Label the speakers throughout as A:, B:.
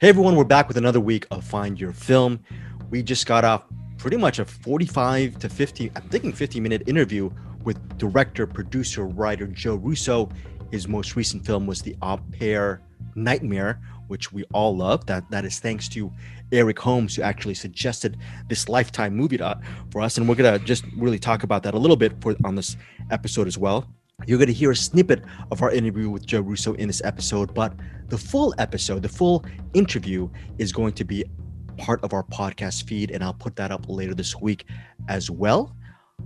A: Hey everyone, we're back with another week of Find Your Film. We just got off pretty much a 45 to 50, I'm thinking 50-minute interview with director, producer, writer Joe Russo. His most recent film was The Au Pair Nightmare, which we all love. That is thanks to Eric Holmes, who actually suggested this Lifetime movie for us. And we're going to just really talk about that a little bit on this episode as well. You're going to hear a snippet of our interview with Joe Russo in this episode, but the full episode, the full interview is going to be part of our podcast feed, and I'll put that up later this week as well.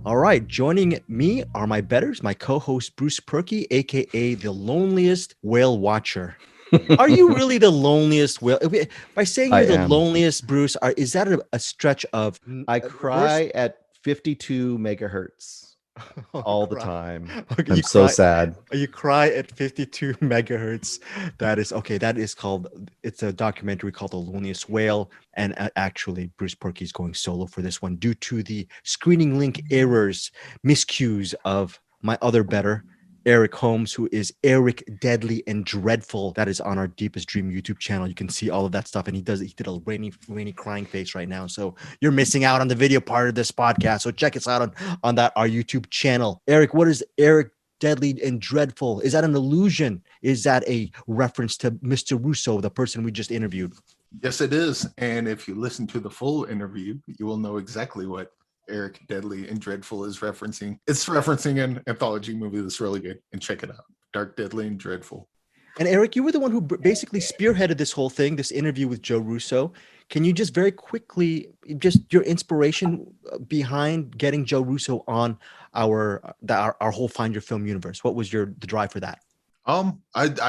A: All right, joining me are my betters, my co-host Bruce Perky, aka the loneliest whale watcher. Are you really the loneliest whale? By saying you're the loneliest, Bruce, is that a stretch of?
B: I cry at 52 megahertz. All the time. Okay, I'm so sad.
A: You cry at 52 megahertz. That is okay. That is it's a documentary called The Loneliest Whale. And actually, Bruce Perky is going solo for this one due to the screening link errors, miscues of my other better, Eric Holmes, who is Eric Deadly and Dreadful. That is on our Deepest Dream YouTube channel. You can see all of that stuff. And he did a rainy crying face right now. So you're missing out on the video part of this podcast. So check us out on our YouTube channel. Eric, what is Eric Deadly and Dreadful? Is that an allusion? Is that a reference to Mr. Russo, the person we just interviewed?
C: Yes, it is. And if you listen to the full interview, you will know exactly what Eric Deadly and Dreadful is referencing. It's referencing an anthology movie that's really good, and check it out. Dark, Deadly, and Dreadful.
A: And Eric, you were the one who basically spearheaded this whole thing, this interview with Joe Russo. Can you just very quickly, just your inspiration behind getting Joe Russo on our whole Find Your Film universe? What was the drive for that?
C: Well, in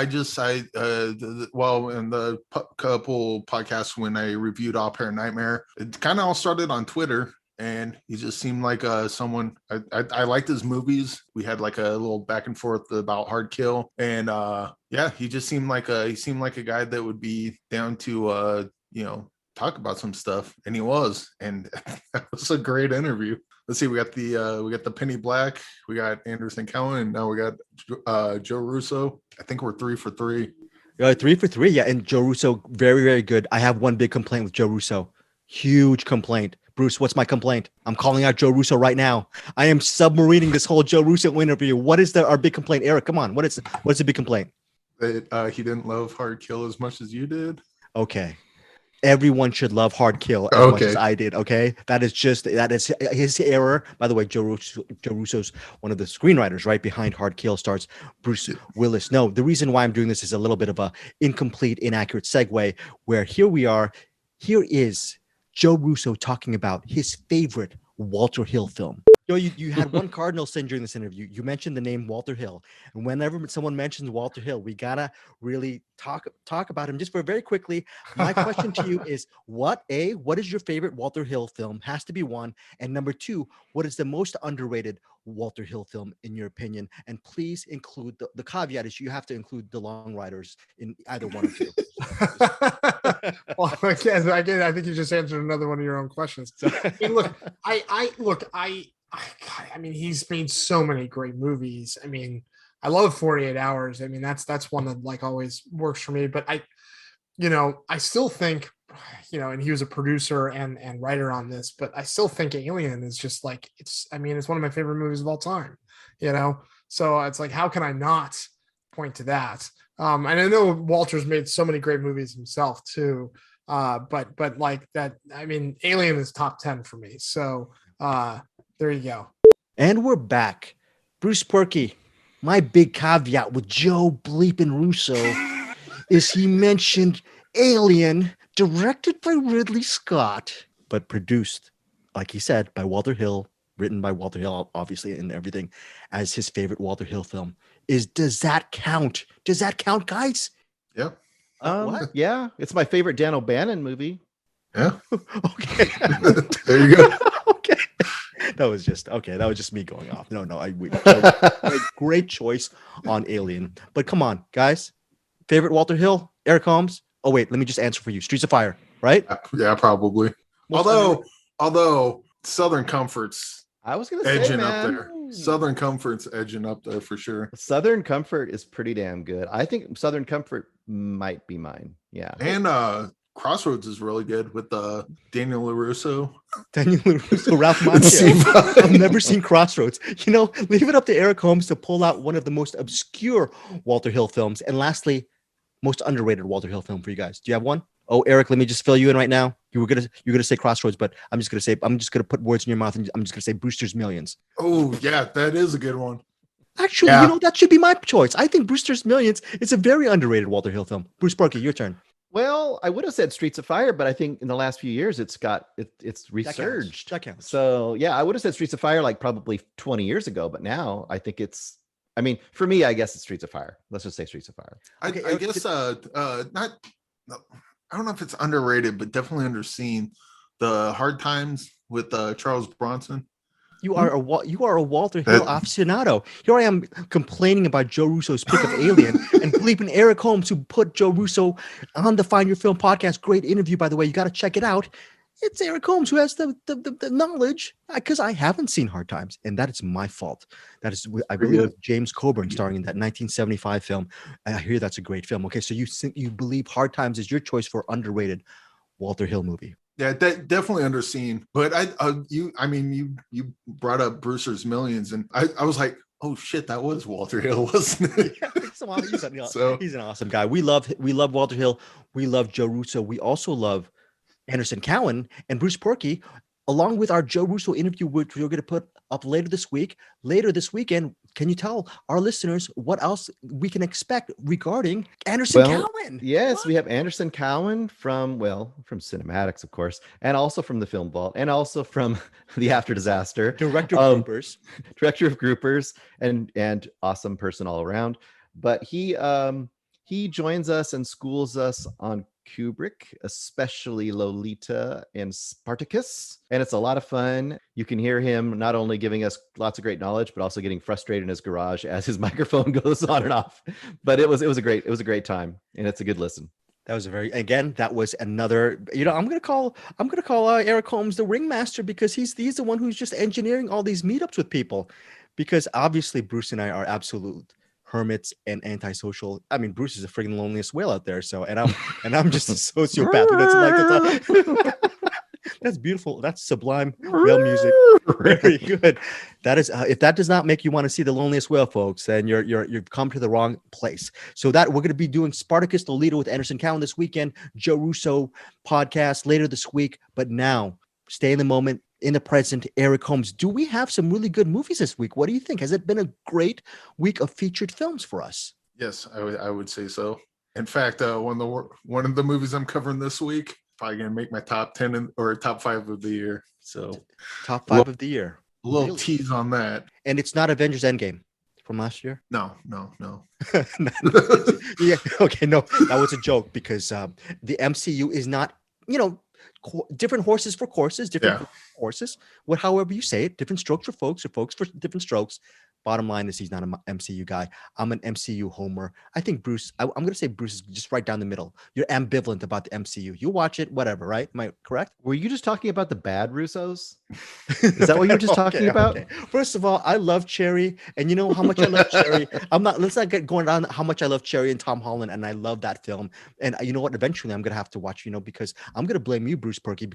C: the couple podcasts when I reviewed Au Pair Nightmare, it kind of all started on Twitter. And he just seemed like someone I liked his movies. We had like a little back and forth about Hard Kill, and he just seemed like a guy that would be down to talk about some stuff, and he was, and that was a great interview. Let's see, we got the Penny Black, we got Anderson Cowan, and now we got Joe Russo. I think we're 3 for 3.
A: 3 for 3, yeah. And Joe Russo, very, very good. I have one big complaint with Joe Russo. Huge complaint. Bruce, what's my complaint? I'm calling out Joe Russo right now. I am submarining this whole Joe Russo interview. What is our big complaint? Eric, come on. What's the big complaint?
C: That he didn't love Hard Kill as much as you did.
A: Okay. Everyone should love Hard Kill as much as I did. Okay. That is his error. By the way, Joe Russo's one of the screenwriters, right? Behind Hard Kill stars Bruce Willis. No, the reason why I'm doing this is a little bit of a incomplete, inaccurate segue where here is Joe Russo talking about his favorite Walter Hill film. You had one cardinal sin during this interview. You mentioned the name Walter Hill. And whenever someone mentions Walter Hill, we got to really talk about him just very quickly. My question to you is, what is your favorite Walter Hill film? Has to be one. And number 2, what is the most underrated Walter Hill film in your opinion? And please include the caveat is you have to include The Long Riders in either one of you.
D: Well, again, I think you just answered another one of your own questions. I mean, he's made so many great movies. I mean, I love 48 Hours. I mean, that's one that like always works for me. But I still think, and he was a producer and writer on this, but I still think Alien is just like it's one of my favorite movies of all time. So it's like, how can I not point to that? And I know Walter's made so many great movies himself too. But like that, I mean, Alien is top 10 for me. So there you go.
A: And we're back. Bruce Perky, my big caveat with Joe bleeping Russo is he mentioned Alien, directed by Ridley Scott, but produced, like he said, by Walter Hill, written by Walter Hill, obviously, and everything, as his favorite Walter Hill film. Does that count? Does that count, guys?
C: Yep.
A: What?
B: Yeah, it's my favorite Dan O'Bannon movie.
C: Yeah.
A: Okay.
C: There you go.
A: Okay. That was just me going off. No, great choice on Alien. But come on, guys. Favorite Walter Hill? Eric Holmes? Oh, wait, let me just answer for you. Streets of Fire, right?
C: Yeah, probably. Although Southern Comfort's
B: I was going to say,
C: edging up there. Southern Comfort's edging up there for sure.
B: Southern Comfort is pretty damn good. I think Southern Comfort might be mine. Yeah.
C: And Crossroads is really good with Daniel LaRusso.
A: Daniel LaRusso, Ralph Macchio. I've never seen Crossroads. Leave it up to Eric Holmes to pull out one of the most obscure Walter Hill films. And lastly, most underrated Walter Hill film for you guys. Do you have one? Oh, Eric, let me just fill you in right now. You're gonna say Crossroads, but I'm just gonna put words in your mouth, and I'm just gonna say Brewster's Millions.
C: Oh yeah, that is a good one.
A: Actually, that should be my choice. I think Brewster's Millions is a very underrated Walter Hill film. Bruce Sparky, your turn.
B: Well, I would have said Streets of Fire, but I think in the last few years it's resurged.
A: That counts.
B: So yeah, I would have said Streets of Fire like probably 20 years ago, but now I think for me, I guess it's Streets of Fire. Let's just say Streets of Fire.
C: Okay, I guess I don't know if it's underrated, but definitely underseen. The Hard Times with Charles Bronson.
A: You are a Walter Hill aficionado. Here I am complaining about Joe Russo's pick of Alien, and bleeping Eric Holmes, who put Joe Russo on the Find Your Film podcast. Great interview, by the way. You got to check it out. It's Eric Holmes who has the knowledge, because I haven't seen Hard Times, and that is my fault. That is, I believe, James Coburn starring in that 1975 film. I hear that's a great film. Okay, so you believe Hard Times is your choice for underrated Walter Hill movie?
C: Yeah, that definitely underseen. But you brought up Brewster's Millions, and I was like, oh shit, that was Walter Hill, wasn't it?
A: Yeah, he's an awesome guy. We love Walter Hill. We love Joe Russo. We also love Anderson Cowan and Bruce Purkey, along with our Joe Russo interview, which we're going to put up later this weekend. Can you tell our listeners what else we can expect regarding Anderson Cowan?
B: Yes, we have Anderson Cowan from Cinematics, of course, and also from the Film Vault, and also from the After Disaster.
A: Director of
B: Groupers, and awesome person all around. But he joins us and schools us on Kubrick, especially Lolita and Spartacus, and it's a lot of fun. You can hear him not only giving us lots of great knowledge, but also getting frustrated in his garage as his microphone goes on and off. But it was a great time, and it's a good listen.
A: That was another. I'm gonna call Eric Holmes the ringmaster, because he's the one who's just engineering all these meetups with people, because obviously Bruce and I are absolute hermits and antisocial. I mean, Bruce is a friggin' loneliest whale out there. So, and I'm just a sociopath who doesn't like to talk. That's beautiful. That's sublime whale music. Very good. That is, if that does not make you want to see The Loneliest Whale, folks, then you've come to the wrong place. So that we're going to be doing Spartacus, Lolita with Anderson Cowan this weekend, Joe Russo podcast later this week. But now, stay in the moment, in the present. Eric Holmes, do we have some really good movies this week? What do you think? Has it been a great week of featured films for us?
C: Yes, I would say so. In fact, one of the movies I'm covering this week probably gonna make my top 10 or top 5 of the year. So
A: top 5 of the year.
C: A little tease on that.
A: And it's not Avengers Endgame from last year?
C: No.
A: Yeah. Okay. No, that was a joke, because the MCU is not, different horses for courses, horses, however you say it, different strokes for folks, or folks for different strokes. Bottom line is he's not an MCU guy. I'm an MCU homer. I think Bruce, I'm going to say Bruce is just right down the middle. You're ambivalent about the MCU. You watch it, whatever, right? Am I correct?
B: Were you just talking about the bad Russos? Is that what you're just talking about?
A: Okay. First of all, I love Cherry, and you know how much I love Cherry. Let's not get going on how much I love Cherry and Tom Holland, and I love that film. And you know what? Eventually I'm going to have to watch, because I'm going to blame you, Bruce Purkey,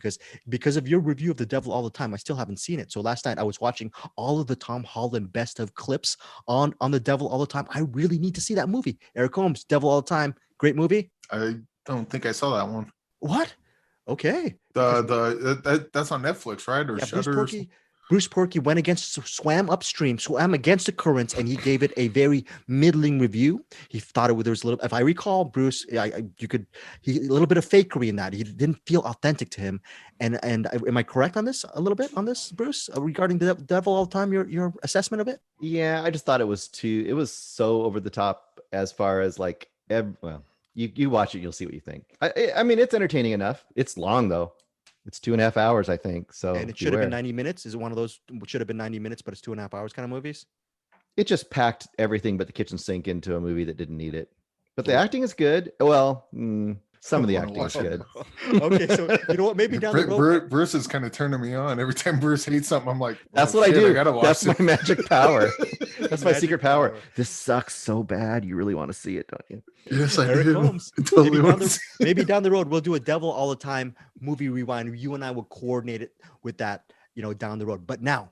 A: because of your review of The Devil All the Time. I still haven't seen it. So last night I was watching all of the Tom Holland best of clips on The Devil All the Time. I really need to see that movie. Eric Holmes, Devil All the Time, great movie.
C: I don't think I saw that one.
A: What? Okay.
C: That's on Netflix, right? Or Shudder?
A: Bruce Purkey swam upstream, swam against the currents, and he gave it a very middling review. He thought there was a little, if I recall, Bruce, a little bit of fakery in that. He didn't feel authentic to him. And am I correct on this, Bruce, regarding The Devil All the Time, your assessment of it?
B: Yeah, I just thought it was so over the top as far as you watch it, you'll see what you think. I mean, it's entertaining enough. It's long though. It's 2.5 hours, I think. So,
A: and it should have been 90 minutes. Is it one of those should have been 90 minutes, but it's 2.5 hours kind of movies?
B: It just packed everything but the kitchen sink into a movie that didn't need it. But the acting is good. Well, Some of the
C: I wanna
B: acting is
C: watch
B: good.
C: it.
A: Okay, so you know what? Maybe down the road.
C: Bruce is kind of turning me on. Every time Bruce hates something, I'm like,
B: That's
C: "Oh,
B: what I
C: shit,
B: do.
C: gotta watch
B: That's my
C: this."
B: magic power. That's my
A: Magic
B: secret power.
A: power.
B: This sucks so bad. You really want to see it, don't you?
C: Yes, I
A: Eric
C: do.
A: Holmes.
C: I totally
A: Maybe down
C: want to
A: the
C: see
A: maybe down the road we'll do a Devil All the Time movie rewind. You and I will coordinate it with that, down the road. But now,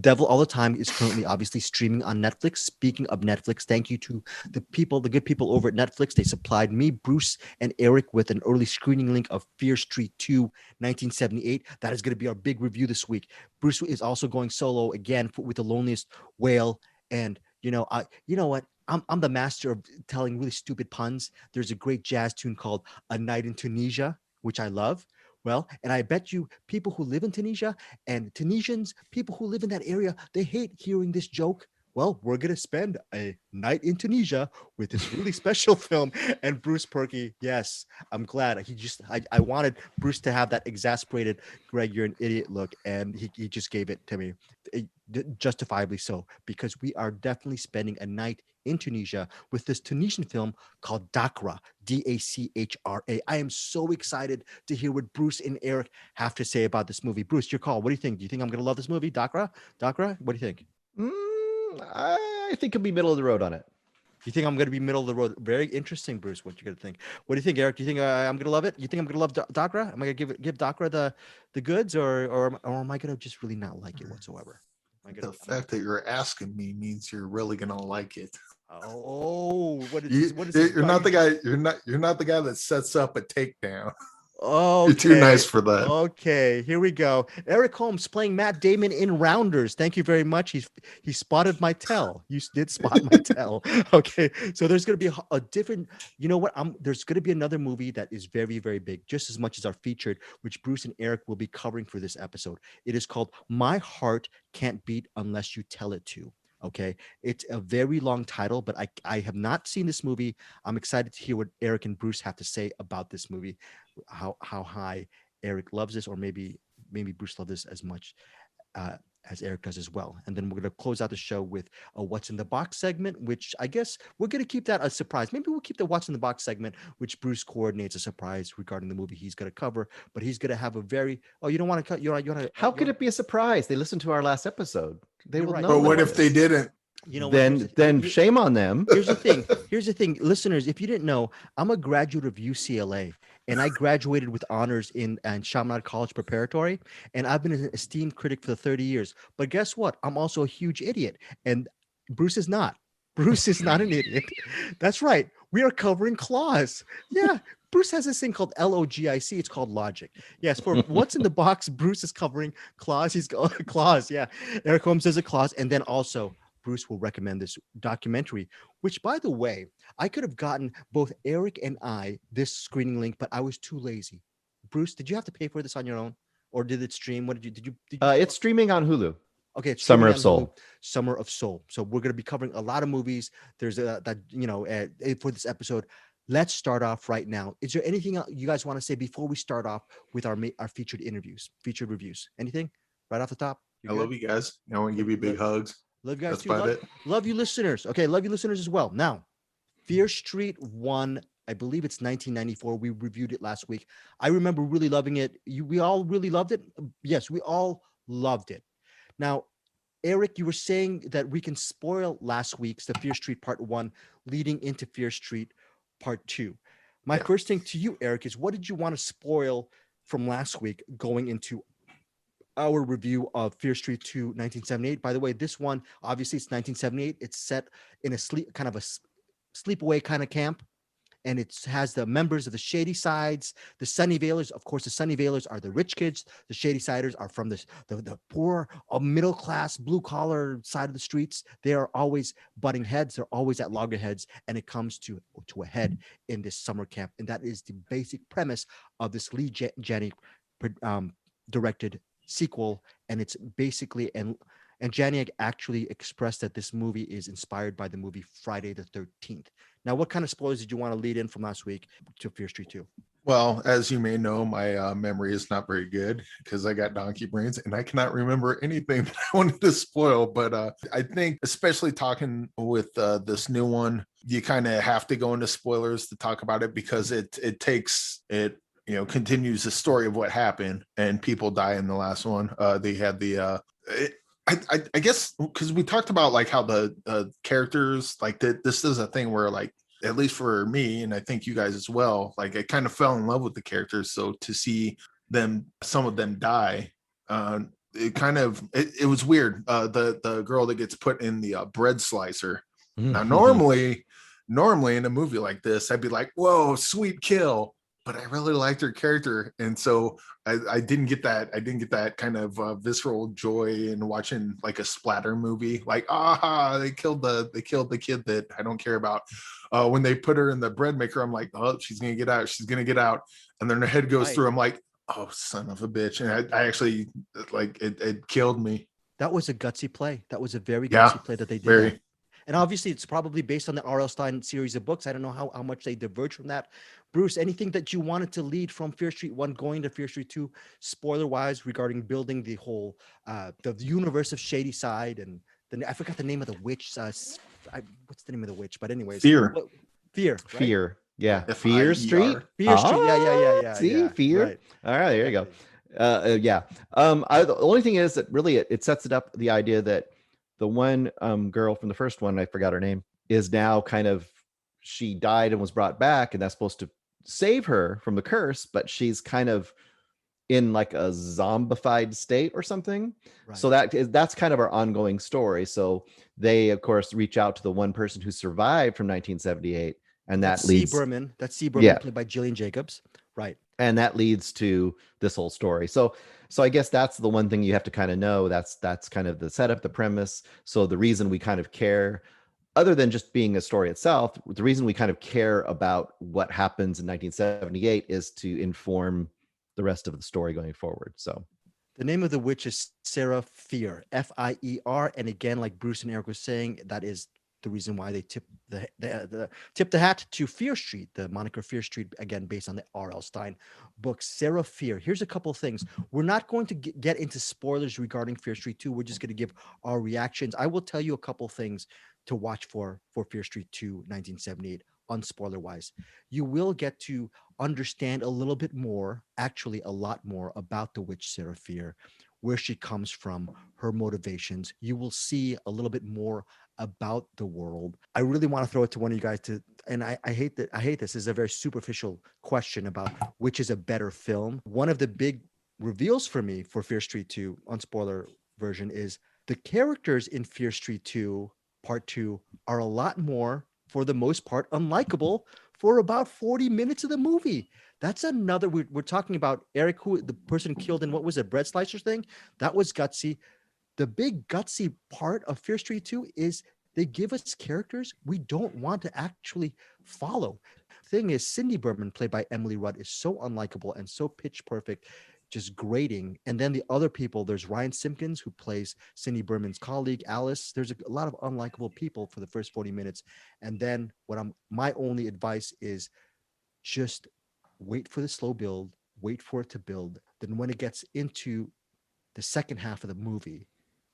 A: Devil All the Time is currently obviously streaming on Netflix. Speaking of Netflix, thank you to the good people over at Netflix. They supplied me, Bruce, and Eric with an early screening link of Fear Street 2, 1978. That is going to be our big review this week. Bruce is also going solo again with The Loneliest Whale. And, you know what? I'm the master of telling really stupid puns. There's a great jazz tune called A Night in Tunisia, which I love. Well, and I bet you people who live in Tunisia and Tunisians, people who live in that area, they hate hearing this joke. Well, we're going to spend a night in Tunisia with this really special film. And Bruce Perky, yes, I'm glad. I wanted Bruce to have that exasperated, Greg, you're an idiot look. And he just gave it to me, justifiably so, because we are definitely spending a night in Tunisia with this Tunisian film called Dachra, Dachra. I am so excited to hear what Bruce and Eric have to say about this movie. Bruce, your call. What do you think? Do you think I'm going to love this movie, Dachra? Dachra, what do you think?
B: I think it'll be middle of the road on it.
A: You think I'm going to be middle of the road? Very interesting, Bruce. What you're going to think? What do you think, Eric? Do you think I'm going to love it? You think I'm going to love Dachra? Am I going to give Dachra the goods, or am I going to just really not like it whatsoever?
C: the fact that you're asking me means you're really gonna like it.
A: Oh, what is
C: You're not the guy. You're not the guy that sets up a takedown.
A: Oh,
C: You're too nice for that.
A: Okay, here we go. Eric Holmes playing Matt Damon in Rounders. Thank you very much. He spotted my tell. You did spot my tell. Okay, so there's going to be a different. You know what? There's going to be another movie that is very, very big, just as much as our featured, which Bruce and Eric will be covering for this episode. It is called My Heart Can't Beat Unless You Tell It To. Okay, it's a very long title, but I have not seen this movie. I'm excited to hear what Eric and Bruce have to say about this movie, how high Eric loves this, or maybe Bruce loves this as much as Eric does as well. And then we're going to close out the show with a What's in the Box segment, which I guess we're going to keep that a surprise. Maybe we'll keep the What's in the Box segment, which Bruce coordinates a surprise regarding the movie he's going to cover. But he's going to have a very you don't want to cut. You want to.
B: How could it be a surprise? They listened to our last episode. They will know.
C: But what if they didn't?
A: You know,
B: then shame on them.
A: Here's the thing, listeners. If you didn't know, I'm a graduate of UCLA, and I graduated with honors in Chaminade College Preparatory, and I've been an esteemed critic for 30 years. But guess what? I'm also a huge idiot, and Bruce is not. Bruce is not an idiot. That's right. We are covering clause. Yeah. Bruce has this thing called LOGIC. It's called logic. Yes, for What's in the Box, Bruce is covering clause. He's clause. Yeah. Eric Holmes does a clause, and then also Bruce will recommend this documentary, which, by the way, I could have gotten both Eric and I this screening link, but I was too lazy. Bruce, did you have to pay for this on your own, or did it stream? What did you?
B: It's streaming on Hulu.
A: Okay, it's
B: Summer of Soul.
A: Hulu, Summer of Soul. So we're going to be covering a lot of movies. There's for this episode. Let's start off right now. Is there anything else you guys want to say before we start off with our featured reviews? Anything right off the top?
C: I love you guys. I want to give you big hugs.
A: Love you guys
C: That's
A: too.
C: about it.
A: Love you listeners. Okay, love you listeners as well. Now, Fear Street 1, I believe it's 1994. We reviewed it last week. I remember really loving it. We all really loved it. Yes, we all loved it. Now, Eric, you were saying that we can spoil last week's The Fear Street Part 1 leading into Fear Street Part 2. My first thing to you, Eric, is what did you want to spoil from last week going into our review of Fear Street 2, 1978. By the way, this one, obviously it's 1978. It's set in a sleepaway kind of camp. And it has the members of the Shady Sides, the Sunnyvalers. Of course, the Sunnyvalers are the rich kids. The Shady Siders are from the poor, middle class, blue collar side of the streets. They are always butting heads. They're always at loggerheads, and it comes to a head in this summer camp. And that is the basic premise of this Lee Janney directed sequel. And it's basically and Janiak actually expressed that this movie is inspired by the movie Friday the 13th. Now, what kind of spoilers did you want to lead in from last week to Fear Street 2?
C: Well, as you may know, my memory is not very good because I got donkey brains and I cannot remember anything that I wanted to spoil. But I think, especially talking with this new one, you kind of have to go into spoilers to talk about it because it takes it, continues the story of what happened and people die in the last one. They had I guess because we talked about like how the characters like this is a thing where like at least for me, and I think you guys as well, like I kind of fell in love with the characters. So to see some of them die, it was weird. The girl that gets put in the bread slicer. Now, normally in a movie like this, I'd be like, "Whoa, sweet kill!" But I really liked her character, and so I didn't get that. I didn't get that kind of visceral joy in watching like a splatter movie. Like, they killed the kid that I don't care about. When they put her in the bread maker, I'm like, oh, she's gonna get out. She's gonna get out. And then her head goes through. I'm like, oh, son of a bitch. And I actually like it killed me.
A: That was a gutsy play. That was a very gutsy play that they did.
C: Very.
A: And obviously, it's probably based on the R.L. Stine series of books. I don't know how much they diverge from that. Bruce, anything that you wanted to lead from Fear Street 1 going to Fear Street 2, spoiler-wise, regarding building the whole, the universe of Shady Side and I forgot the name of the witch. What's the name of the witch? But anyways.
C: Fear.
A: Fear. Right?
B: Fear. Yeah.
C: F-I-E-R.
B: Fear Street.
A: Fear Street. Yeah.
B: See, Fear.
A: Right.
B: All right, there you go. The only thing is that really it sets it up the idea that the one girl from the first one, I forgot her name, is now kind of, she died and was brought back, and that's supposed to save her from the curse, but she's kind of in like a zombified state or something. Right. So that's kind of our ongoing story. So they of course reach out to the one person who survived from 1978, and that's C.
A: Berman. That's C. Berman, played by Gillian Jacobs. Right.
B: And that leads to this whole story. So I guess that's the one thing you have to kind of know. That's kind of the setup, the premise. So the reason we kind of care, other than just being a story itself, the reason we kind of care about what happens in 1978 is to inform the rest of the story going forward. So
A: the name of the witch is Sarah Fear, F-I-E-R. And again, like Bruce and Eric was saying, that is the reason why they tip the hat to Fear Street, the moniker Fear Street, again, based on the R.L. Stine book, Sarah Fear. Here's a couple of things. We're not going to get into spoilers regarding Fear Street 2. We're just going to give our reactions. I will tell you a couple of things to watch for Fear Street 2, 1978, unspoiler-wise. You will get to understand a little bit more, actually a lot more, about the witch Sarah Fear, where she comes from, her motivations. You will see a little bit more about the world. I really want to throw it to one of you guys and I hate this. This is a very superficial question about which is a better film. One of the big reveals for me for Fear Street 2, unspoiler version, is the characters in Fear Street 2 Part 2 are a lot more, for the most part, unlikable for about 40 minutes of the movie. That's another, we're talking about Eric, who the person killed in, what was it, bread slicer thing? That was gutsy. The big gutsy part of Fear Street 2 is they give us characters we don't want to actually follow. Thing is, Cindy Berman, played by Emily Rudd, is so unlikable and so pitch perfect, just grating. And then the other people, there's Ryan Simpkins, who plays Cindy Berman's colleague, Alice. There's a lot of unlikable people for the first 40 minutes. And then my only advice is just wait for the slow build, wait for it to build. Then when it gets into the second half of the movie,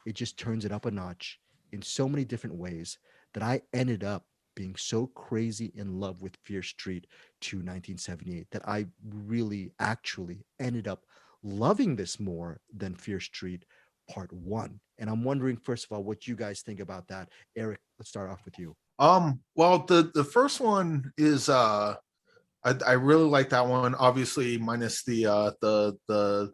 A: it just turns it up a notch in so many different ways that I ended up being so crazy in love with Fear Street 2, 1978, that I really actually ended up loving this more than Fear Street Part 1. And I'm wondering, first of all, what you guys think about that. Eric, let's start off with you.
C: Well, the first one is I really like that one, obviously minus the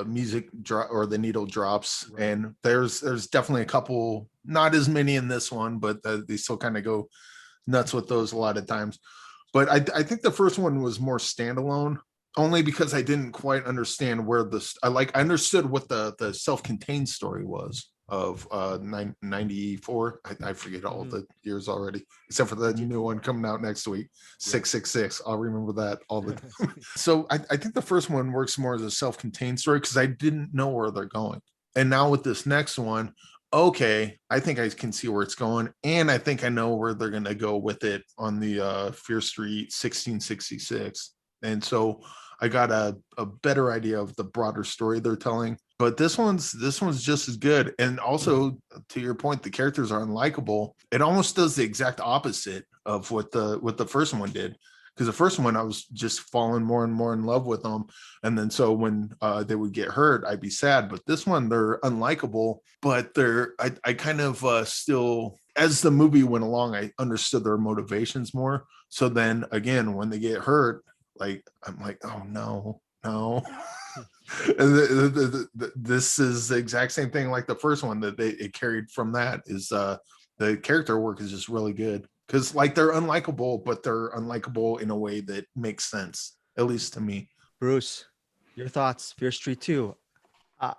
C: music drop or the needle drops. Right. And there's definitely a couple, not as many in this one, but they still kind of go nuts with those a lot of times. But I think the first one was more standalone, only because I didn't quite understand where I understood what the self-contained story was of 94. I forget all the years already, except for the new one coming out next week, 666. I'll remember that all the time. So I think the first one works more as a self-contained story because I didn't know where they're going. And now with this next one, okay, I think I can see where it's going, and I think I know where they're going to go with it on the Fear Street 1666. And so I got a better idea of the broader story they're telling. But this one's just as good. And also, to your point, the characters are unlikable. It almost does the exact opposite of what the first one did. Because the first one, I was just falling more and more in love with them. And then so when they would get hurt, I'd be sad. But this one, they're unlikable, but I kind of still, as the movie went along, I understood their motivations more. So then again, when they get hurt, like, I'm like, oh no. This is the exact same thing like the first one that it carried from that is the character work is just really good. Because like they're unlikable, but they're unlikable in a way that makes sense, at least to me.
A: Bruce, your thoughts? Fear Street 2.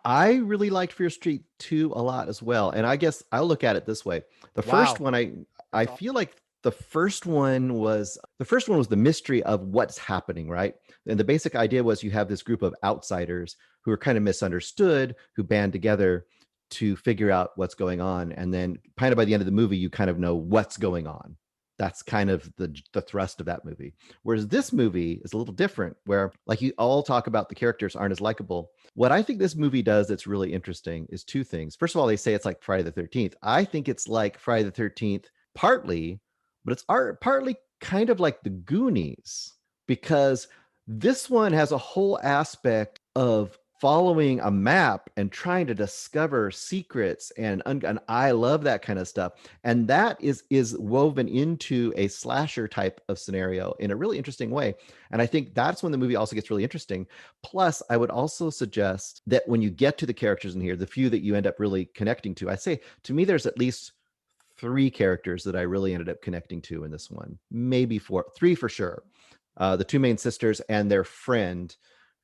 B: I really liked Fear Street 2 a lot as well. And I guess I'll look at it this way. The first one, I feel like the first one was the mystery of what's happening, right? And the basic idea was you have this group of outsiders who are kind of misunderstood, who band together to figure out what's going on. And then kind of by the end of the movie, you kind of know what's going on. That's kind of the thrust of that movie. Whereas this movie is a little different, where like you all talk about the characters aren't as likable. What I think this movie does that's really interesting is two things. First of all, they say it's like Friday the 13th. I think it's like Friday the 13th partly, but it's partly kind of like the Goonies, because this one has a whole aspect of following a map and trying to discover secrets, and I love that kind of stuff. And that is woven into a slasher type of scenario in a really interesting way. And I think that's when the movie also gets really interesting. Plus, I would also suggest that when you get to the characters in here, the few that you end up really connecting to, I say to me, there's at least 3 characters that I really ended up connecting to in this one, maybe 4, 3 for sure. The 2 main sisters and their friend,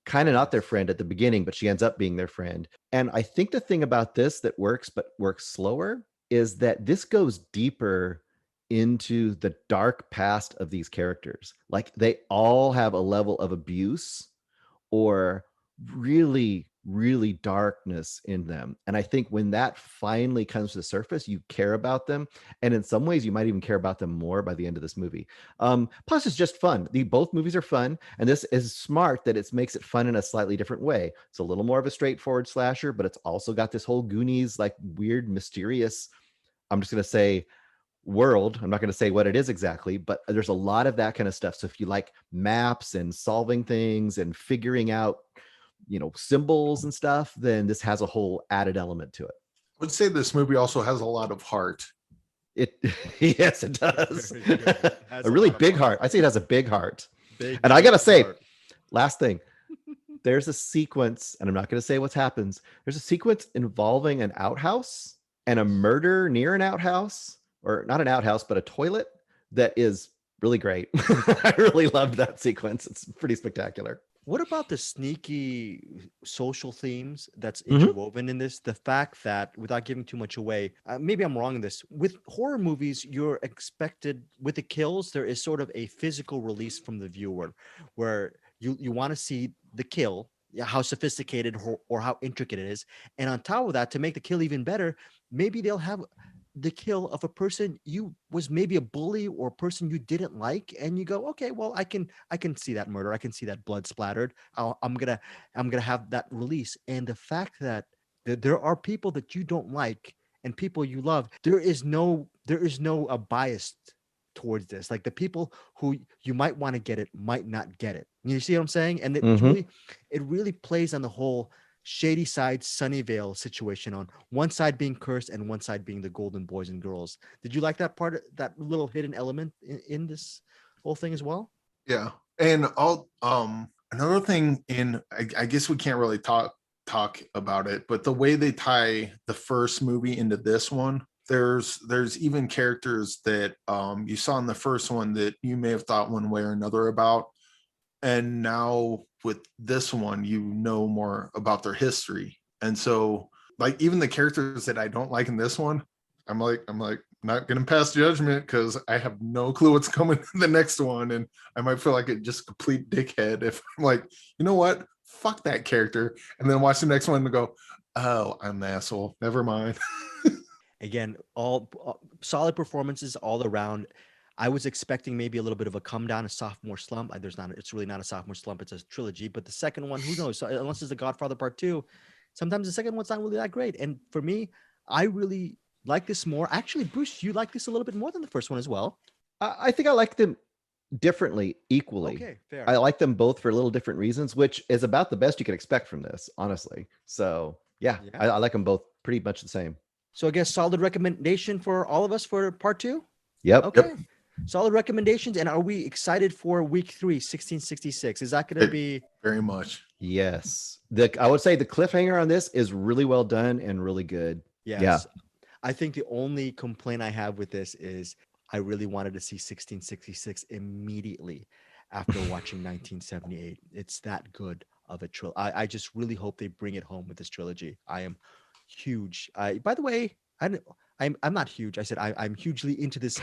B: kind of not their friend at the beginning, but she ends up being their friend. And I think the thing about this that works, but works slower, is that this goes deeper into the dark past of these characters. Like they all have a level of abuse or really darkness in them. And I think when that finally comes to the surface, you care about them. And in some ways, you might even care about them more by the end of this movie. Plus, it's just fun. Both movies are fun. And this is smart that it makes it fun in a slightly different way. It's a little more of a straightforward slasher, but it's also got this whole Goonies, like weird, mysterious, I'm just going to say, world. I'm not going to say what it is exactly, but there's a lot of that kind of stuff. So if you like maps and solving things and figuring out, symbols and stuff, then this has a whole added element to it.
C: I would say this movie also has a lot of heart.
B: Yes, it does. A really big heart. I say it has a big heart. And I gotta say, last thing, there's a sequence, and I'm not gonna say what happens. There's a sequence involving an outhouse and a murder near an outhouse, or not an outhouse, but a toilet, that is really great. I really loved that sequence. It's pretty spectacular.
A: What about the sneaky social themes that's interwoven in this? The fact that, without giving too much away, maybe I'm wrong in this. With horror movies, you're expected, with the kills, there is sort of a physical release from the viewer, where you want to see the kill, how sophisticated or how intricate it is. And on top of that, to make the kill even better, maybe they'll have the kill of a person you was maybe a bully or a person you didn't like, and you go, okay, well, I can see that murder, I can see that blood splattered. I'm gonna have that release. And the fact that there are people that you don't like and people you love, there is no bias towards this. Like the people who you might want to get it might not get it. You see what I'm saying? And it really plays on the whole shady side Sunnyvale situation, on one side being cursed and one side being the golden boys and girls. Did you like that part, that little hidden element in this whole thing as well?
C: Yeah. And another thing, I guess we can't really talk about it, but the way they tie the first movie into this one, there's even characters that you saw in the first one that you may have thought one way or another about, and now with this one you know more about their history. And so like even the characters that I don't like in this one, I'm like not gonna pass judgment because I have no clue what's coming in the next one, and I might feel like a just complete dickhead if I'm like, you know what, fuck that character, and then watch the next one and go, oh, I'm the asshole, never mind.
A: Again, all solid performances all around. I was expecting maybe a little bit of a come down, a sophomore slump. It's really not a sophomore slump. It's a trilogy. But the second one, who knows? So, unless it's The Godfather Part 2, sometimes the second one's not really that great. And for me, I really like this more. Actually, Bruce, you like this a little bit more than the first one as well.
B: I think I like them differently, equally.
A: Okay, fair.
B: I like them both for little different reasons, which is about the best you can expect from this, honestly. So yeah. I like them both pretty much the same.
A: So I guess solid recommendation for all of us for Part 2?
B: Yep.
A: Okay.
C: Yep.
A: Solid recommendations. And are we excited for week 3, 1666? Is that going to be
C: Very much?
B: Yes. I would say the cliffhanger on this is really well done and really good.
A: Yes.
B: Yeah.
A: I think the only complaint I have with this is I really wanted to see 1666 immediately after watching 1978. It's that good of a trilogy. I just really hope they bring it home with this trilogy. I am huge. By the way, I'm not huge. I said I'm hugely into this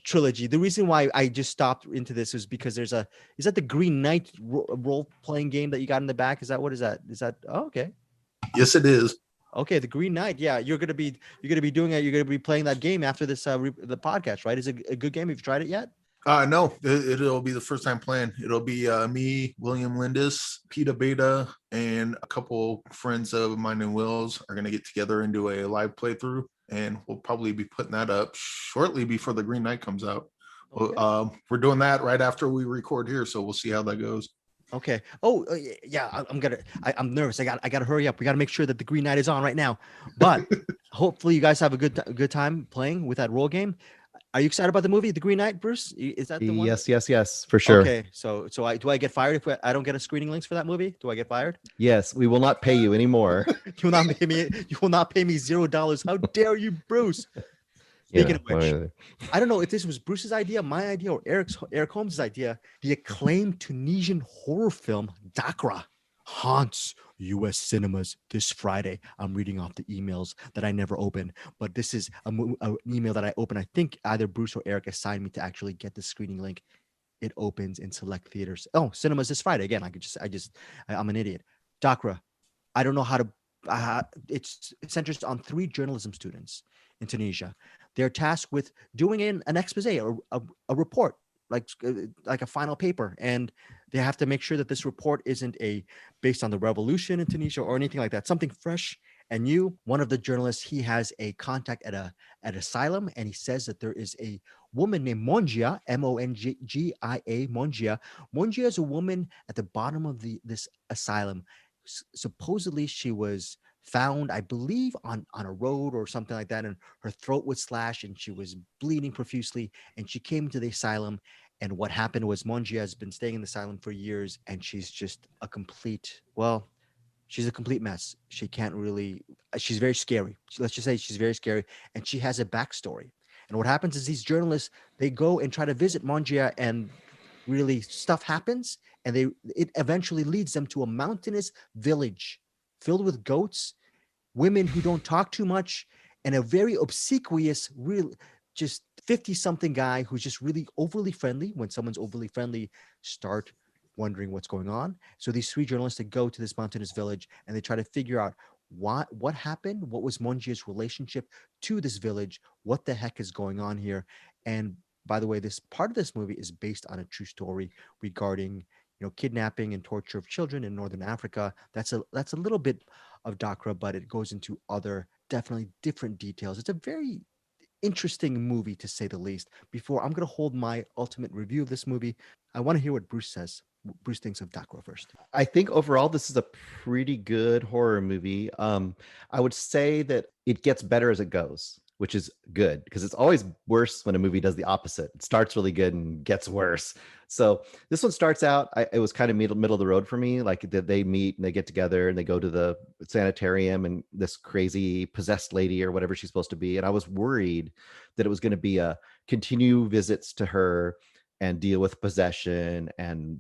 A: trilogy. The reason why I just stopped into this is because is that the Green Knight role playing game that you got in the back? Is that oh, okay.
C: Yes, it is.
A: Okay, the Green Knight. Yeah, you're gonna be doing it. You're gonna be playing that game after this the podcast, right? Is it a good game? Have you tried it yet?
C: No, it'll be the first time playing. It'll be me, William Lindis, Peta Beta, and a couple friends of mine and Will's are gonna get together and do a live playthrough, and we'll probably be putting that up shortly before the Green Knight comes out.
A: Okay.
C: We're doing that right after we record here, so we'll see how that goes.
A: Okay. Oh, yeah. I'm nervous. I got to hurry up. We got to make sure that the Green Knight is on right now. But hopefully, you guys have a good time playing with that role game. Are you excited about the movie, The Green Knight, Bruce? Is that the one?
B: Yes, for sure.
A: Okay. So do I get fired if I don't get a screening links for that movie? Do I get fired?
B: Yes, we will not pay you anymore.
A: You will not pay me. You will not pay me $0. How dare you, Bruce? Speaking of which, I don't know if this was Bruce's idea, my idea, or Eric Holmes' idea. The acclaimed Tunisian horror film Dachra haunts U.S. cinemas this Friday. I'm reading off the emails that I never opened, but this is an email that I opened. I think either Bruce or Eric assigned me to actually get the screening link. It opens in select theaters. Oh, cinemas this Friday again. I'm an idiot. Dachra. I don't know how to. It centers on 3 journalism students in Tunisia. They're tasked with doing an expose or a report, like a final paper, and they have to make sure that this report isn't based on the revolution in Tunisia or anything like that. Something fresh and new. One of the journalists, he has a contact at asylum, and he says that there is a woman named Mongia, Mongia, Mongia. Mongia is a woman at the bottom of this asylum. Supposedly, she was found, I believe, on a road or something like that, and her throat was slashed and she was bleeding profusely, and she came to the asylum. And what happened was Mongia has been staying in the asylum for years, and she's just she's a complete mess. She's very scary. Let's just say she's very scary, and she has a backstory. And what happens is these journalists, they go and try to visit Mongia, and really stuff happens, and it eventually leads them to a mountainous village filled with goats, women who don't talk too much, and a very obsequious, just 50-something guy who's just really overly friendly. When someone's overly friendly, start wondering what's going on. So these 3 journalists, they go to this mountainous village, and they try to figure out what happened, what was Mongia's relationship to this village, what the heck is going on here. And by the way, this part of this movie is based on a true story regarding kidnapping and torture of children in Northern Africa. That's a little bit of Dachra, but it goes into other definitely different details. It's a very interesting movie, to say the least. Before I'm going to hold my ultimate review of this movie, I want to hear what Bruce thinks of Dachra first.
B: I think overall this is a pretty good horror movie. I would say that it gets better as it goes, which is good, because it's always worse when a movie does the opposite. It starts really good and gets worse. So this one starts out, it was kind of middle of the road for me. Like they meet and they get together and they go to the sanitarium, and this crazy possessed lady or whatever she's supposed to be. And I was worried that it was going to be a continue visits to her and deal with possession and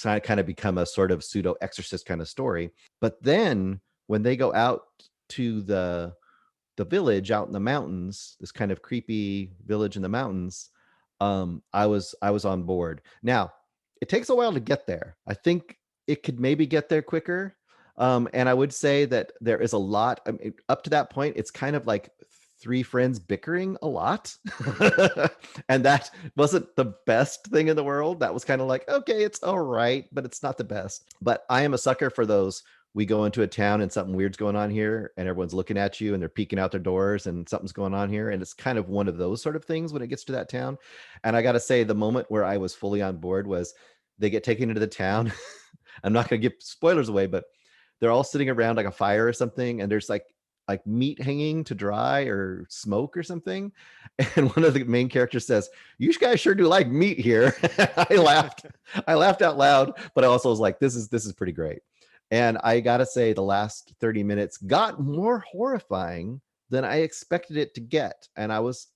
B: kind of become a sort of pseudo exorcist kind of story. But then when they go out to the village out in the mountains, this kind of creepy village in the mountains, I was on board. Now, it takes a while to get there. I think it could maybe get there quicker. And I would say that there is a lot, up to that point, it's kind of like three friends bickering a lot. And that wasn't the best thing in the world. That was kind of like, okay, it's all right, but it's not the best. But I am a sucker for those. We go into a town and something weird's going on here and everyone's looking at you and they're peeking out their doors and something's going on here. And it's kind of one of those sort of things when it gets to that town. And I got to say, the moment where I was fully on board was they get taken into the town. I'm not going to give spoilers away, but they're all sitting around like a fire or something. And there's like meat hanging to dry or smoke or something. And one of the main characters says, "You guys sure do like meat here." I laughed out loud, but I also was like, this is pretty great. And I got to say, the last 30 minutes got more horrifying than I expected it to get. And I was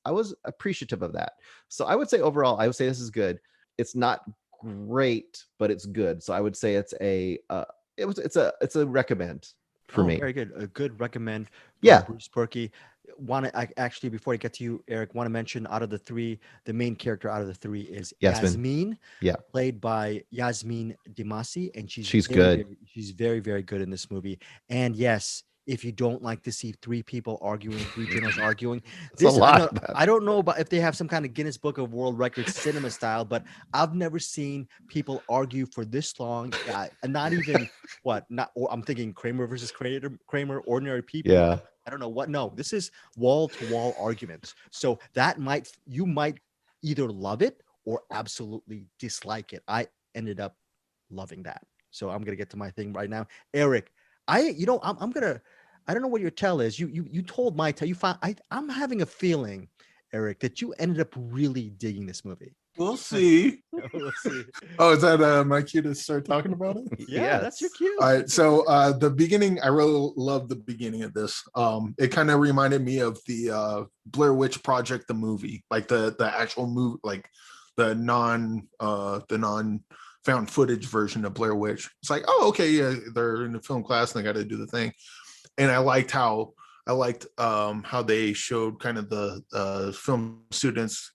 B: appreciative of that. So I would say overall, I would say this is good. It's not great, but it's good. So I would say it's a recommend for me.
A: Very good. A good recommend.
B: Yeah.
A: Bruce Perky. Actually, before I get to you, Eric, want to mention out of the three, the main character out of the three is Yasmin.
B: Yeah.
A: Played by Yasmin Dimasi, and she's
B: good.
A: She's very, very good in this movie. And yes, if you don't like to see three journalists arguing,
B: It's a lot.
A: I don't know about if they have some kind of Guinness Book of World Records cinema style, but I've never seen people argue for this long. And not even I'm thinking Kramer versus Kramer, Ordinary People.
B: Yeah.
A: I don't know what. No, this is wall to wall arguments. So you might either love it or absolutely dislike it. I ended up loving that. So I'm gonna get to my thing right now, Eric. I'm gonna. I don't know what your tell is. You told my tell. I'm having a feeling, Eric, that you ended up really digging this movie.
C: We'll see.
A: We'll see.
C: Oh, is that my cue to start talking about it?
A: Yeah, that's your cue.
C: All right. So the beginning, I really love the beginning of this. It kind of reminded me of the Blair Witch Project, the movie, like the actual movie, like the non found footage version of Blair Witch. It's like, oh, okay, yeah, they're in the film class and they got to do the thing. And I liked how they showed kind of the film students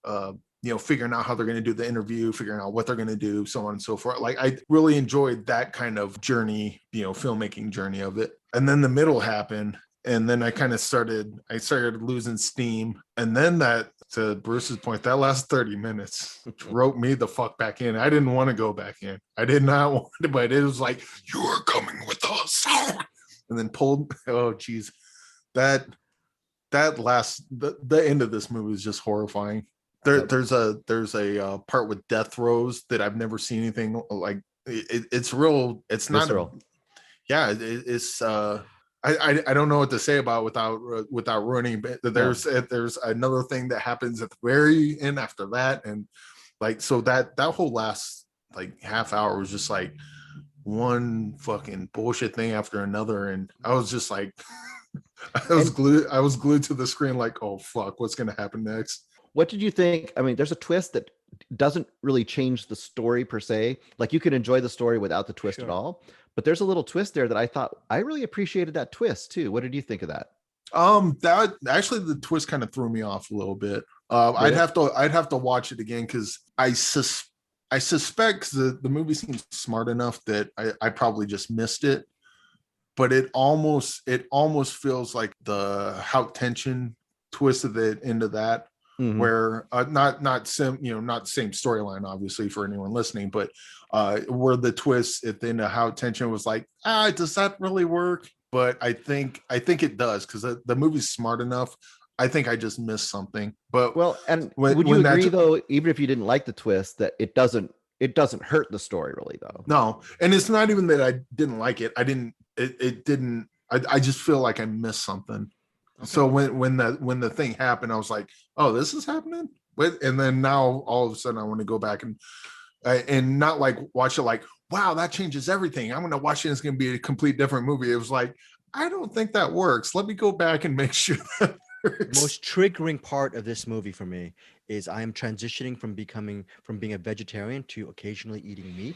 C: figuring out how they're going to do the interview, figuring out what they're going to do, so on and so forth. Like, I really enjoyed that kind of journey, filmmaking journey of it. And then the middle happened, and then I started losing steam. And then that, to Bruce's point, that last 30 minutes wrote me the fuck back in. I didn't want to go back in. I did not want to, but it was like, "You are coming with us." And then pulled, oh geez. The end of this movie is just horrifying. There's a part with death throes that I've never seen anything like. It's real. It's not
B: visceral.
C: It's I don't know what to say about without ruining. But there's another thing that happens at the very end after that, and like, so that whole last like half hour was just like one fucking bullshit thing after another, and I was just like, I was glued to the screen, like, oh fuck, what's gonna happen next?
B: What did you think? I mean, there's a twist that doesn't really change the story per se. Like, you can enjoy the story without the twist at all. But there's a little twist there that I thought I really appreciated that twist too. What did you think of that?
C: That actually, the twist kind of threw me off a little bit. I'd have to watch it again, because I suspect the movie seems smart enough that I probably just missed it. But it almost feels like the how tension twisted it into that. Mm-hmm. Where not same storyline, obviously, for anyone listening, but where the twist at the end of how tension was like, does that really work? But I think it does, because the movie's smart enough. I think I just missed something. But
B: and would you agree though, even if you didn't like the twist, that it doesn't hurt the story really though?
C: No, and it's not even that I didn't like it. I just feel like I missed something. Okay. So when the thing happened, I was like, oh, this is happening? And then now all of a sudden I want to go back and not like watch it like, wow, that changes everything. I'm going to watch it. It's going to be a complete different movie. It was like, I don't think that works. Let me go back and make sure that works.
A: The most triggering part of this movie for me is I am transitioning from being a vegetarian to occasionally eating meat,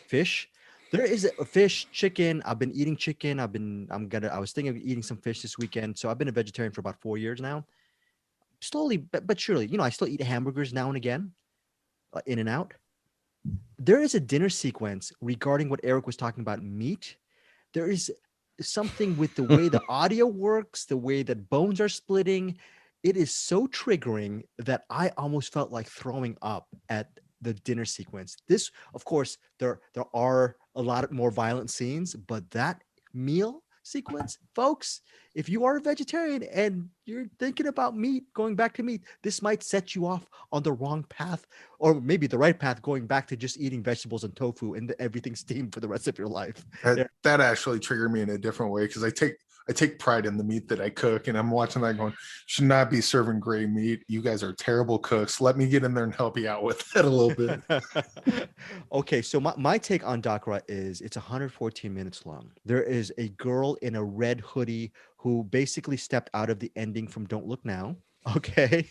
A: fish. There is a fish, chicken. I've been eating chicken. I was thinking of eating some fish this weekend. So I've been a vegetarian for about 4 years now. Slowly, but surely, I still eat hamburgers now and again, in and out. There is a dinner sequence regarding what Eric was talking about, meat. There is something with the way the audio works, the way that bones are splitting. it is so triggering that I almost felt like throwing up at the dinner sequence. This, of course, there are a lot more violent scenes, but that meal sequence, folks, if you are a vegetarian and you're thinking about meat, going back to meat, this might set you off on the wrong path, or maybe the right path, going back to just eating vegetables and tofu and everything steamed for the rest of your life.
C: That actually triggered me in a different way, because I take pride in the meat that I cook, and I'm watching that going, should not be serving gray meat. You guys are terrible cooks. Let me get in there and help you out with that a little bit.
A: Okay, so my take on Dachra is it's 114 minutes long. There is a girl in a red hoodie who basically stepped out of the ending from Don't Look Now. Okay.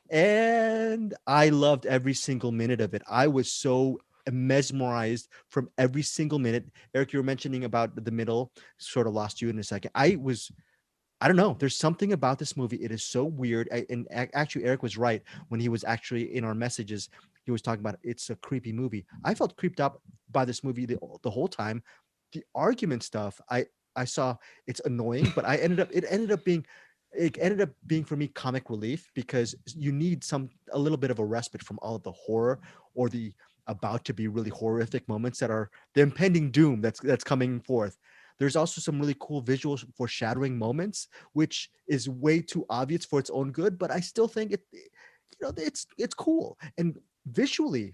A: And I loved every single minute of it. I was so mesmerized from every single minute. Eric, you were mentioning about the middle, sort of lost you in a second. I don't know. There's something about this movie. It is so weird. Actually, Eric was right when he was actually in our messages. He was talking about it's a creepy movie. I felt creeped out by this movie the whole time. The argument stuff, I saw it's annoying, but it ended up being for me comic relief, because you need a little bit of a respite from all of the horror or the about to be really horrific moments that are the impending doom that's coming forth. There's also some really cool visual foreshadowing moments, which is way too obvious for its own good, but I still think it's cool. And visually,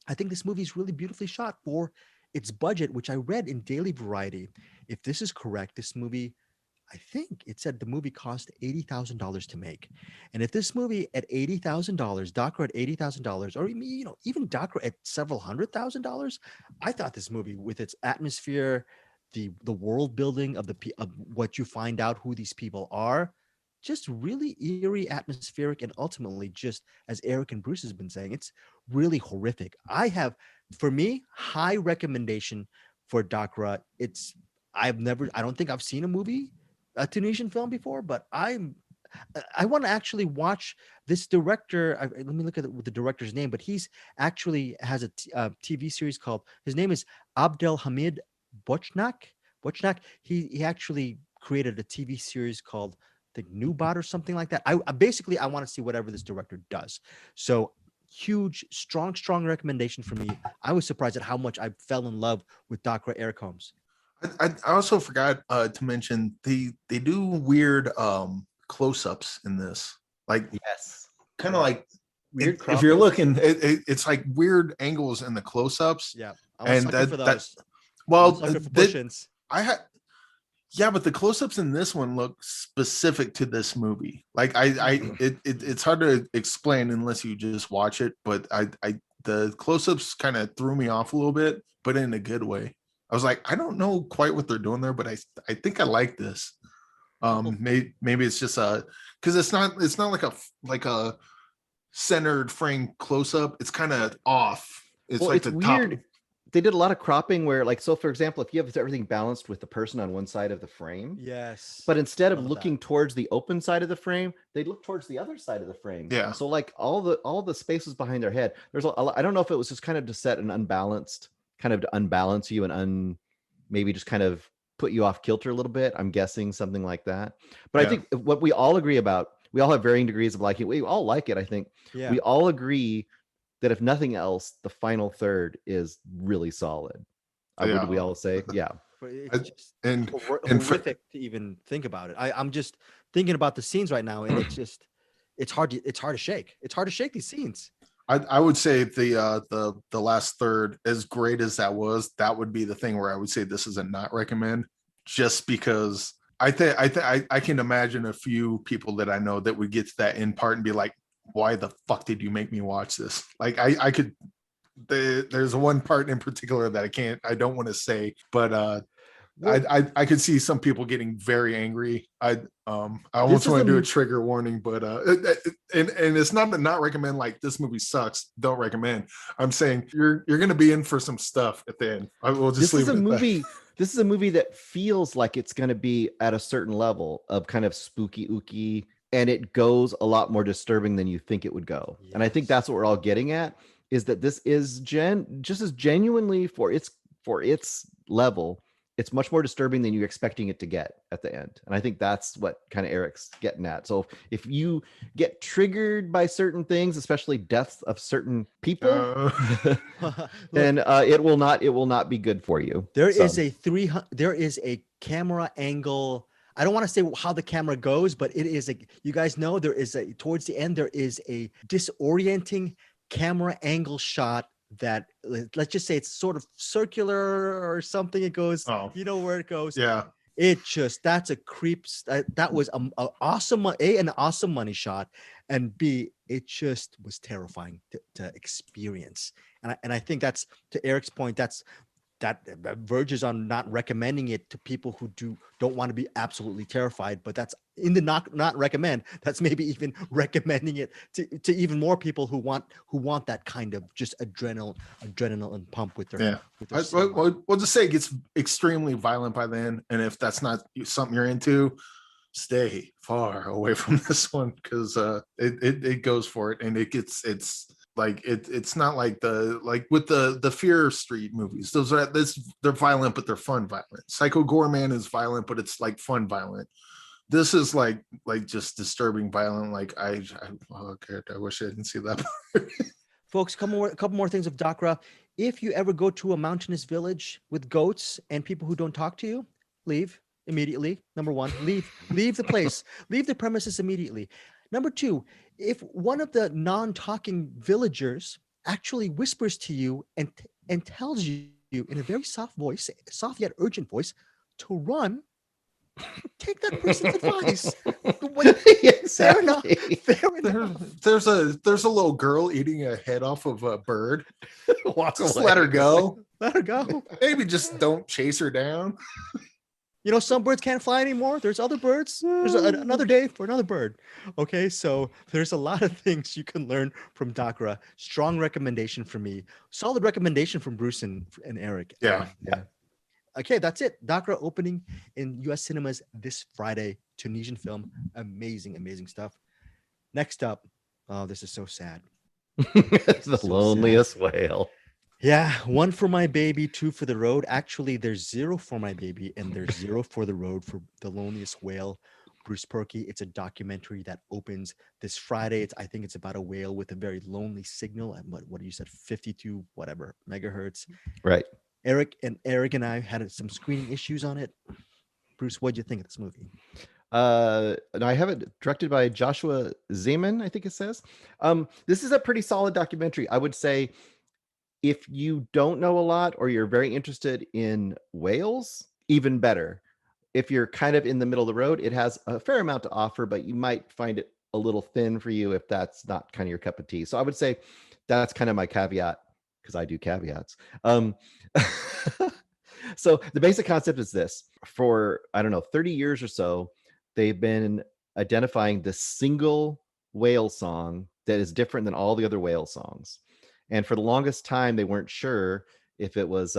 A: I think this movie is really beautifully shot for its budget, which I read in Daily Variety. If this is correct, this movie, I think it said the movie cost $80,000 to make. And if this movie at $80,000, Dachra at $80,000, or even Dachra at several $100,000, I thought this movie, with its atmosphere, the world building of what you find out who these people are, just really eerie, atmospheric, and ultimately, just as Eric and Bruce has been saying, it's really horrific. For me, high recommendation for Dachra. I don't think I've seen a Tunisian film before, but I want to actually watch this director. Let me look at the director's name, but he's actually has a TV series called, his name is Abdelhamid Bochnak. He actually created a TV series called the New Bot or something like that. I want to see whatever this director does. So huge, strong recommendation for me. I was surprised at how much I fell in love with Dachra, Eric Holmes.
C: I also forgot to mention they do weird close-ups in this, like,
B: Yes,
C: kind of like
A: Weird
C: if you're looking, it's like weird angles in the close-ups.
A: Yeah, I was sucker for those.
C: Well,
A: Sucker for push-ins.
C: but the close-ups in this one look specific to this movie. Like it's hard to explain unless you just watch it. But the close-ups kind of threw me off a little bit, but in a good way. I was like, I don't know quite what they're doing there, but I think I like this. Maybe it's just because it's not like a centered frame close-up. It's kind of off. It's
B: weird.
C: top.
B: They did a lot of cropping where, like, so for example, if you have everything balanced with the person on one side of the frame,
A: yes,
B: but instead of looking towards the open side of the frame, they look towards the other side of the frame.
C: Yeah.
B: So like all the spaces behind their head, there's I don't know if it was just kind of to set an unbalanced, kind of to unbalance you and maybe just kind of put you off kilter a little bit. I'm guessing something like that. But I think what we all agree about, we all have varying degrees of liking. We all like it. I think we all agree that if nothing else, the final third is really solid. Would we all say? Yeah.
A: It's just horrific to even think about it. I'm just thinking about the scenes right now, and it's hard to shake. It's hard to shake these scenes.
C: I would say the last third, as great as that was, that would be the thing where I would say this is a not recommend, just because I can imagine a few people that I know that would get to that end part and be like, why the fuck did you make me watch this? Like I could, there's one part in particular that I don't want to say, but I could see some people getting very angry. I almost want to do a trigger warning, but and it's not recommend, like, this movie sucks, don't recommend. I'm saying you're gonna be in for some stuff at the end. I will just leave it at that.
B: This is a movie that feels like it's going to be at a certain level of kind of spooky ooky, and it goes a lot more disturbing than you think it would go. Yes. And I think that's what we're all getting at, is that this is just as genuinely for its level it's much more disturbing than you're expecting it to get at the end. And I think that's what kind of Eric's getting at. So if you get triggered by certain things, especially deaths of certain people, then it will not be good for you.
A: There is a camera angle. I don't want to say how the camera goes, but it is you guys know towards the end, there is a disorienting camera angle shot that, let's just say it's sort of circular or something. It goes, you know where it goes.
C: Yeah.
A: That's a creep. That was an awesome money shot, and B, it just was terrifying to experience. And I think that's, to Eric's point, that verges on not recommending it to people who don't want to be absolutely terrified. But that's in the not recommend. That's maybe even recommending it to even more people who want that kind of just adrenaline pump with their.
C: We'll just say it gets extremely violent by then, and if that's not something you're into, stay far away from this one, because it goes for it, and it's like it's not like with the Fear Street movies. They're violent, but they're fun violent. Psycho Goreman is violent, but it's like fun violent. This is like just disturbing violent. Like I wish I didn't see that.
A: Folks, a couple more things of Dachra. If you ever go to a mountainous village with goats and people who don't talk to you, leave immediately. Number one, leave the place, leave the premises immediately. Number two, if one of the non-talking villagers actually whispers to you and tells you in a very soft yet urgent voice, to run, take that person's advice. Fair enough.
C: There's a little girl eating a head off of a bird.
B: Just
C: let her go.
A: Let her go.
C: Maybe just don't chase her down.
A: You know, some birds can't fly anymore. There's other birds. There's another day for another bird. Okay, so there's a lot of things you can learn from Dachra. Strong recommendation from me. Solid recommendation from Bruce and Eric.
C: Yeah.
A: Okay, that's it. Dachra opening in U.S. cinemas this Friday. Tunisian film. Amazing stuff. Next up, oh, this is so sad.
B: The Loneliest Whale.
A: Yeah, 1 for my baby, 2 for the road. Actually, there's 0 for my baby and there's 0 for the road for The Loneliest Whale. Bruce Perky. It's a documentary that opens this Friday. I think it's about a whale with a very lonely signal at what you said, 52 whatever megahertz.
B: Right.
A: Eric and I had some screening issues on it. Bruce, what'd you think of this movie?
B: And I have it directed by Joshua Zeman, I think it says. This is a pretty solid documentary. I would say, if you don't know a lot or you're very interested in whales, even better. If you're kind of in the middle of the road, it has a fair amount to offer, but you might find it a little thin for you if that's not kind of your cup of tea. So I would say that's kind of my caveat, because I do caveats. So the basic concept is this. For, 30 years or so, they've been identifying this single whale song that is different than all the other whale songs. And for the longest time, they weren't sure if it was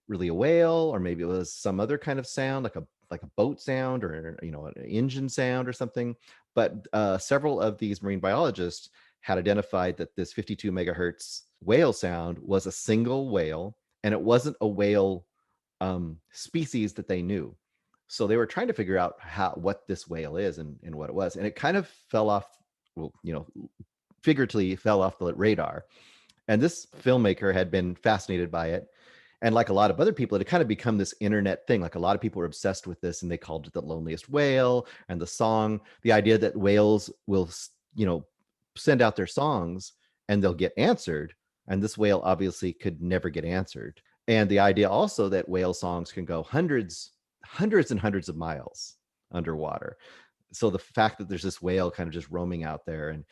B: really a whale, or maybe it was some other kind of sound, like a boat sound, or an engine sound or something. But several of these marine biologists had identified that this 52 megahertz whale sound was a single whale, and it wasn't a whale species that they knew. So they were trying to figure out what this whale is and what it was. And it kind of fell off, figuratively fell off the radar. And this filmmaker had been fascinated by it. And like a lot of other people, it had kind of become this internet thing. Like a lot of people were obsessed with this, and they called it The Loneliest Whale. And the song, the idea that whales will, send out their songs and they'll get answered. And this whale obviously could never get answered. And the idea also that whale songs can go hundreds and hundreds of miles underwater. So the fact that there's this whale kind of just roaming out there and,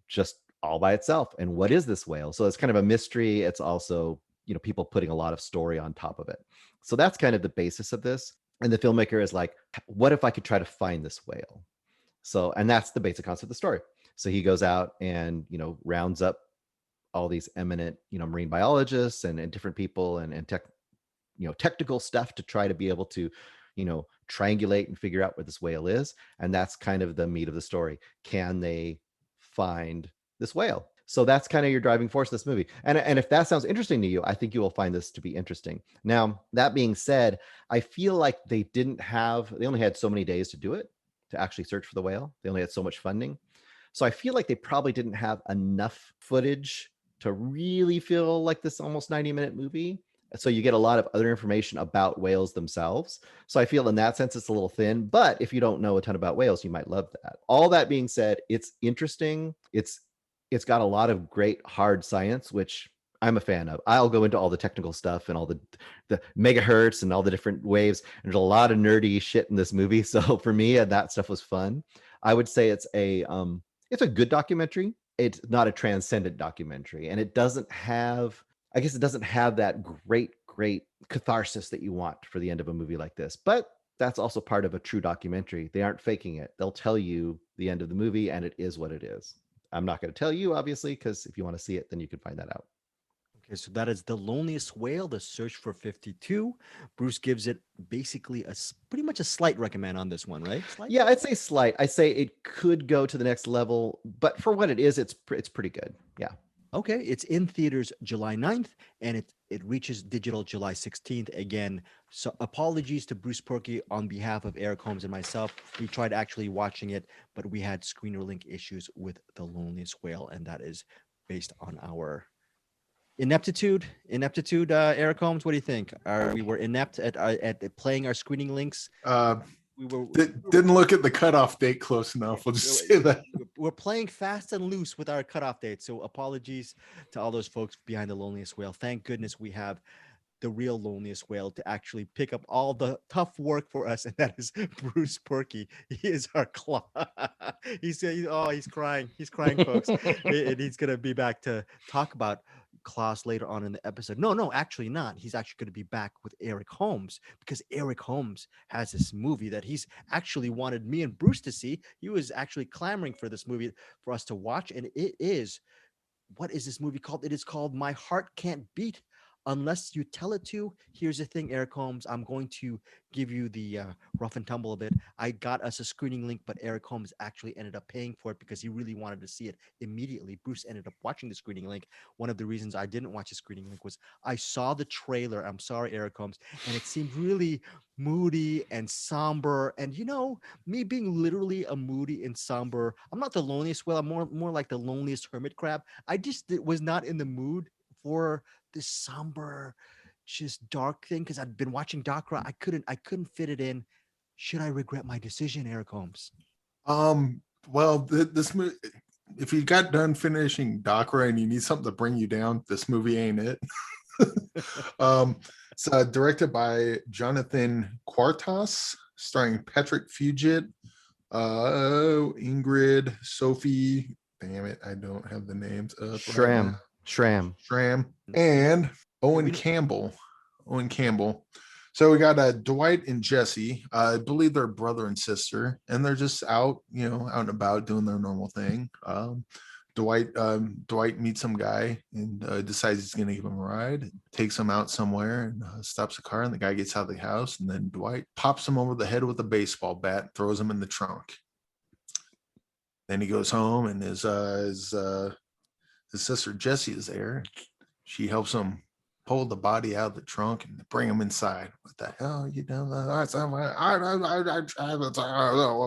B: just all by itself. And what is this whale? So it's kind of a mystery. It's also, people putting a lot of story on top of it. So that's kind of the basis of this. And the filmmaker is like, what if I could try to find this whale? So, and that's the basic concept of the story. So he goes out and, rounds up all these eminent, marine biologists and different people and technical stuff to try to be able to, triangulate and figure out where this whale is. And that's kind of the meat of the story. Can they find this whale? So that's kind of your driving force of this movie. And if that sounds interesting to you, I think you will find this to be interesting. Now, that being said, I feel like they only had so many days to do it, to actually search for the whale. They only had so much funding. So I feel like they probably didn't have enough footage to really feel like this almost 90-minute movie. So you get a lot of other information about whales themselves. So I feel in that sense it's a little thin, but if you don't know a ton about whales, you might love that. All that being said, it's interesting. It's got a lot of great hard science, which I'm a fan of. I'll go into all the technical stuff and all the megahertz and all the different waves. There's a lot of nerdy shit in this movie. So for me, that stuff was fun. I would say it's a good documentary. It's not a transcendent documentary, and it doesn't have that great catharsis that you want for the end of a movie like this. But that's also part of a true documentary. They aren't faking it. They'll tell you the end of the movie, and it is what it is. I'm not going to tell you, obviously, because if you want to see it, then you can find that out.
A: Okay, so that is The Loneliest Whale, The Search for 52. Bruce gives it basically pretty much a slight recommend on this one, right? Slight?
B: Yeah, I'd say slight. I say it could go to the next level, but for what it is, it's pretty good. Yeah.
A: Okay, it's in theaters July 9th, and it reaches digital July 16th. Again, so apologies to Bruce Purkey on behalf of Eric Holmes and myself. We tried actually watching it, but we had screener link issues with The Loneliest Whale, and that is based on our ineptitude. Eric Holmes, what do you think? We were inept at playing our screening links.
C: Didn't look at the cutoff date close enough. We'll just say that.
A: We're playing fast and loose with our cutoff date. So apologies to all those folks behind The Loneliest Whale. Thank goodness we have the real Loneliest Whale to actually pick up all the tough work for us, and that is Bruce Purkey. He is our claw. He's crying. He's crying, folks. And he's gonna be back to talk about Klaus later on in the episode. No, actually not. He's actually going to be back with Eric Holmes, because Eric Holmes has this movie that he's actually wanted me and Bruce to see. He was actually clamoring for this movie for us to watch, and it is, what is this movie called? It is called My Heart Can't Beat Unless You Tell It To. Here's the thing, Eric Holmes, I'm going to give you the rough and tumble of it. I got us a screening link, but Eric Holmes actually ended up paying for it because he really wanted to see it immediately. Bruce ended up watching the screening link. One of the reasons I didn't watch the screening link was I saw the trailer. I'm sorry, Eric Holmes, and it seemed really moody and somber. And me being literally a moody and somber, I'm not the loneliest whale. I'm more like the loneliest hermit crab. I just was not in the mood for this somber, just dark thing, because I'd been watching Dachra. I couldn't fit it in. Should I regret my decision, Eric Holmes?
C: Well, this movie, if you got done finishing Dachra and you need something to bring you down, this movie ain't it. It's directed by Jonathan Quartas, starring Patrick Fugit, Ingrid, Sophie. Damn it, I don't have the names.
B: Shram,
C: and Owen Campbell. So we got Dwight and Jesse. I believe they're brother and sister, and they're just out and about doing their normal thing. Dwight meets some guy and decides he's going to give him a ride, takes him out somewhere, and stops the car, and the guy gets out of the house, and then Dwight pops him over the head with a baseball bat, throws him in the trunk. Then he goes home, and his sister Jessie is there. She helps him pull the body out of the trunk and bring him inside. What the hell you doing?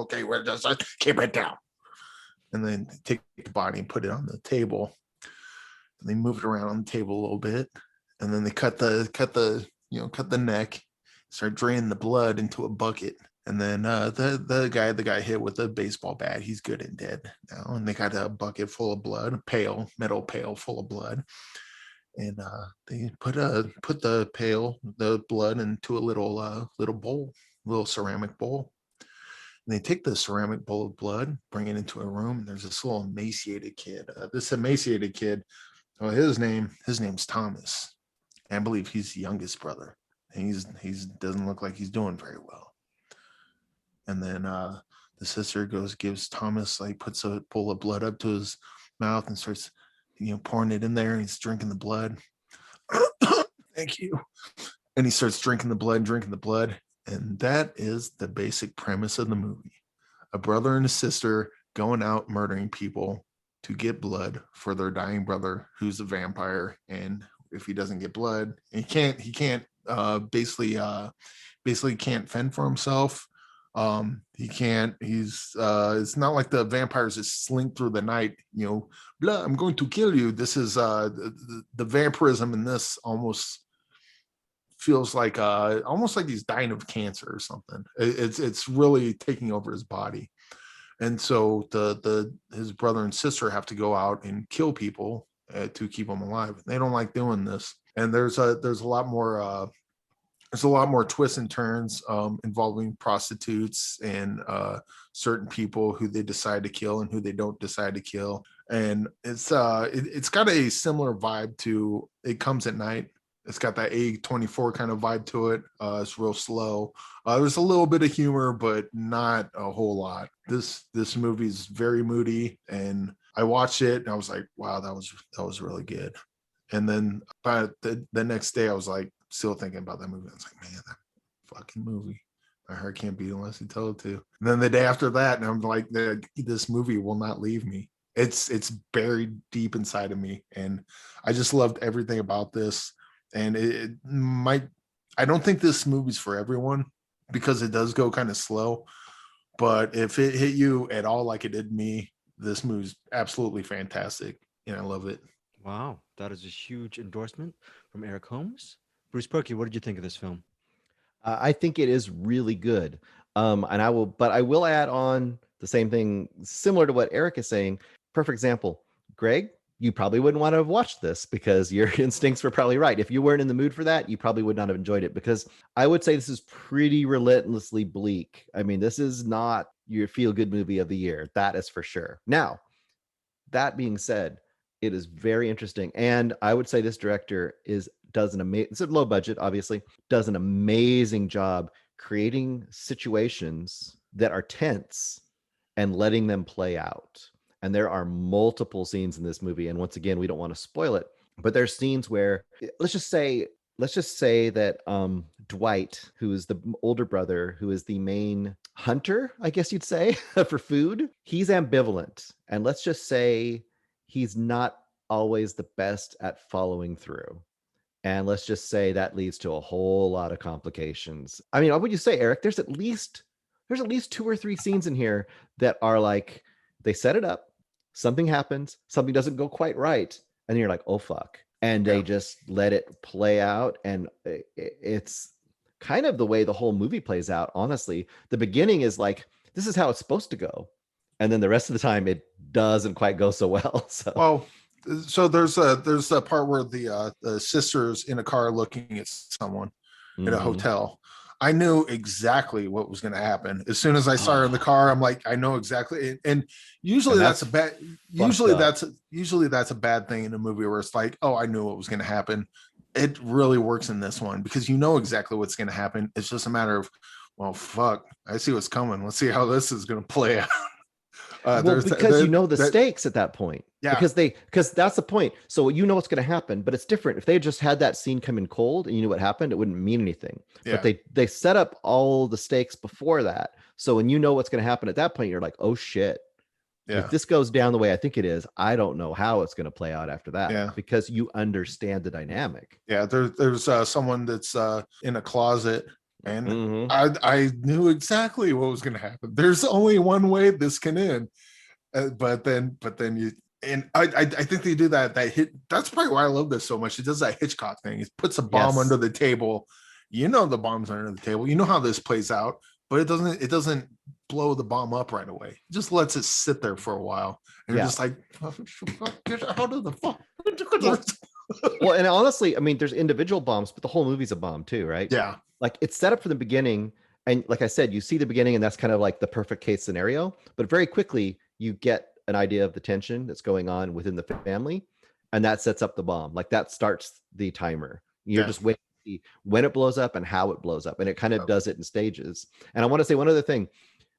C: Okay, we're just keep it down. And then they take the body and put it on the table. And they move it around on the table a little bit. And then they cut the neck, start draining the blood into a bucket. And then the guy hit with the baseball bat, he's good and dead now. And they got a bucket full of blood, a metal pail full of blood. And they put the blood into a little bowl, little ceramic bowl. And they take the ceramic bowl of blood, bring it into a room, and there's this little emaciated kid. His name's Thomas. And I believe he's the youngest brother. And he's doesn't look like he's doing very well. And then the sister gives Thomas, puts a bowl of blood up to his mouth and starts, pouring it in there, and he's drinking the blood. Thank you. And he starts drinking the blood. And that is the basic premise of the movie. A brother and a sister going out murdering people to get blood for their dying brother, who's a vampire. And if he doesn't get blood, he can't basically can't fend for himself. It's not like the vampires just slink through the night, blood, I'm going to kill you. This is the vampirism in this almost feels like almost like he's dying of cancer or something. It's really taking over his body. And so his brother and sister have to go out and kill people to keep them alive. They don't like doing this. And there's a lot more twists and turns involving prostitutes and certain people who they decide to kill and who they don't decide to kill. And it's got a similar vibe to It Comes at Night. It's got that A24 kind of vibe to it. It's real slow. There's a little bit of humor, but not a whole lot. This movie is very moody, and I watched it and I was like, wow, that was really good. And then the next day I was like still thinking about that movie. I was like, man, that fucking movie. My heart can't beat unless you tell it to. And then the day after that, and I'm like, this movie will not leave me. It's buried deep inside of me, and I just loved everything about this. And I don't think this movie's for everyone because it does go kind of slow. But if it hit you at all like it did me, this movie's absolutely fantastic, and I love it.
A: Wow, that is a huge endorsement from Eric Holmes. Bruce Perky, what did you think of this film?
B: I think it is really good. But I will add on the same thing, similar to what Eric is saying. Perfect example. Greg, you probably wouldn't want to have watched this because your instincts were probably right. If you weren't in the mood for that, you probably would not have enjoyed it, because I would say this is pretty relentlessly bleak. I mean, this is not your feel-good movie of the year. That is for sure. Now, that being said, it is very interesting. And I would say this director does an amazing, it's a low budget, obviously, does an amazing job creating situations that are tense and letting them play out. And there are multiple scenes in this movie. And once again, we don't want to spoil it, but there's scenes where let's just say that Dwight, who is the older brother, who is the main hunter, I guess you'd say, for food, he's ambivalent. And let's just say he's not always the best at following through. And let's just say that leads to a whole lot of complications. I mean, what would you say, Eric? There's at least 2 or 3 scenes in here that are like, they set it up, something happens, something doesn't go quite right, and you're like, oh fuck. And they just let it play out. And it's kind of the way the whole movie plays out, honestly. The beginning is like, this is how it's supposed to go. And then the rest of the time, it doesn't quite go so well.
C: So there's a part where the sister's in a car looking at someone in a hotel. I knew exactly what was going to happen. As soon as I saw her in the car, I'm like, I know exactly. And usually that's a bad thing in a movie where it's like, oh, I knew what was going to happen. It really works in this one because you know exactly what's going to happen. It's just a matter of, well, fuck, I see what's coming. Let's see how this is going to play out.
B: Because you know the stakes at that point.
C: Yeah.
B: Because that's the point. So you know what's going to happen, but it's different. If they just had that scene come in cold and you knew what happened, it wouldn't mean anything. Yeah. But they set up all the stakes before that. So when you know what's going to happen at that point, you're like, oh shit. Yeah. If this goes down the way I think it is, I don't know how it's going to play out after that. Yeah. Because you understand the dynamic.
C: Yeah. There's someone that's in a closet. And I knew exactly what was going to happen. There's only one way this can end, but then you, and I think they do that hit. That's probably why I love this so much. It does that Hitchcock thing. It puts a bomb under the table. You know the bomb's under the table. You know how this plays out, but it doesn't blow the bomb up right away. It just lets it sit there for a while, and you're just like, how did the fuck?
B: Well, and honestly, I mean, there's individual bombs, but the whole movie's a bomb too, right?
C: Yeah.
B: Like it's set up from the beginning. And like I said, you see the beginning and that's kind of like the perfect case scenario. But very quickly, you get an idea of the tension that's going on within the family. And that sets up the bomb. Like that starts the timer. You're just waiting to see when it blows up and how it blows up. And it kind of does it in stages. And I want to say one other thing,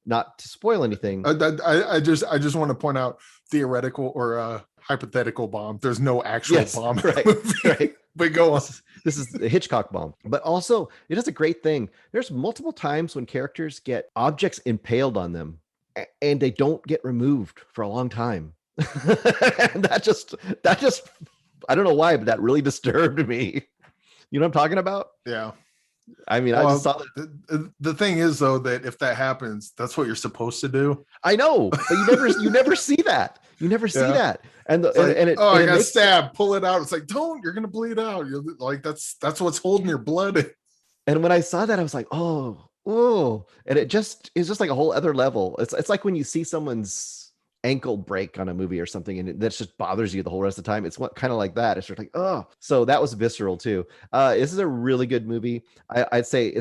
B: not to spoil anything.
C: I just want to point out theoretical or hypothetical bomb. There's no actual bomb.
B: Right.
C: But go on.
B: This is the Hitchcock bomb. But also, it does a great thing. There's multiple times when characters get objects impaled on them and they don't get removed for a long time. And that just I don't know why, but that really disturbed me. You know what I'm talking about?
C: Yeah.
B: I mean, I just saw that.
C: The thing is though, that if that happens, that's what you're supposed to do.
B: I know, but you never see that. You never see
C: Yeah.
B: that. And
C: I
B: it
C: got
B: makes
C: stabbed. Pull it out. It's like, don't. You're gonna bleed out. You're like, that's what's holding your blood.
B: And when I saw that, I was like, oh, and it's just like a whole other level. It's like when you see someone's ankle break on a movie or something, and that just bothers you the whole rest of the time. It's kind of like that. It's just like, oh, so that was visceral too. This is a really good movie. I'd say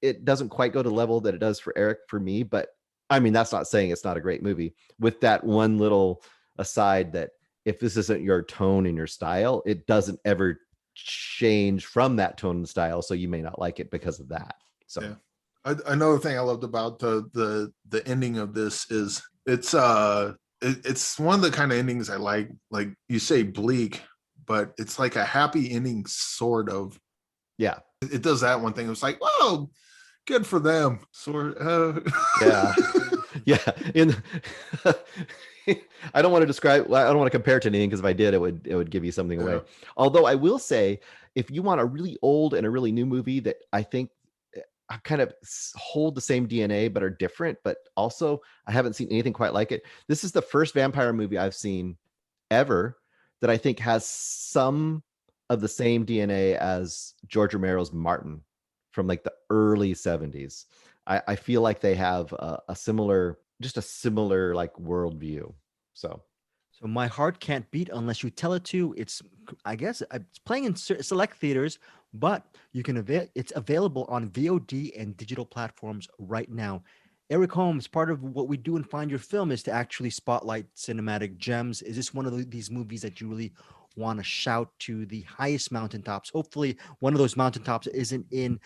B: it doesn't quite go to the level that it does for Eric for me, but I mean, that's not saying it's not a great movie. With that one little aside, that if this isn't your tone and your style, it doesn't ever change from that tone and style, so you may not like it because of that. So
C: yeah. Another thing I loved about the ending of this is it's one of the kind of endings I like you say, bleak, but it's like a happy ending, sort of.
B: Yeah,
C: it does that one thing. It's like, whoa, good for them, sort of.
B: yeah. I don't want to describe. I don't want to compare it to anything, because if I did, it would give you something away. Although I will say, if you want a really old and a really new movie that I think kind of hold the same DNA but are different, but also I haven't seen anything quite like it. This is the first vampire movie I've seen ever that I think has some of the same DNA as George Romero's Martin from like the early 70s. I feel like they have a similar like worldview. So
A: My Heart Can't Beat Unless You Tell It To. It's playing in select theaters, but you can it's available on VOD and digital platforms right now. Eric Holmes, part of what we do in Find Your Film is to actually spotlight cinematic gems. Is this one of these movies that you really want to shout to the highest mountaintops? Hopefully one of those mountaintops isn't in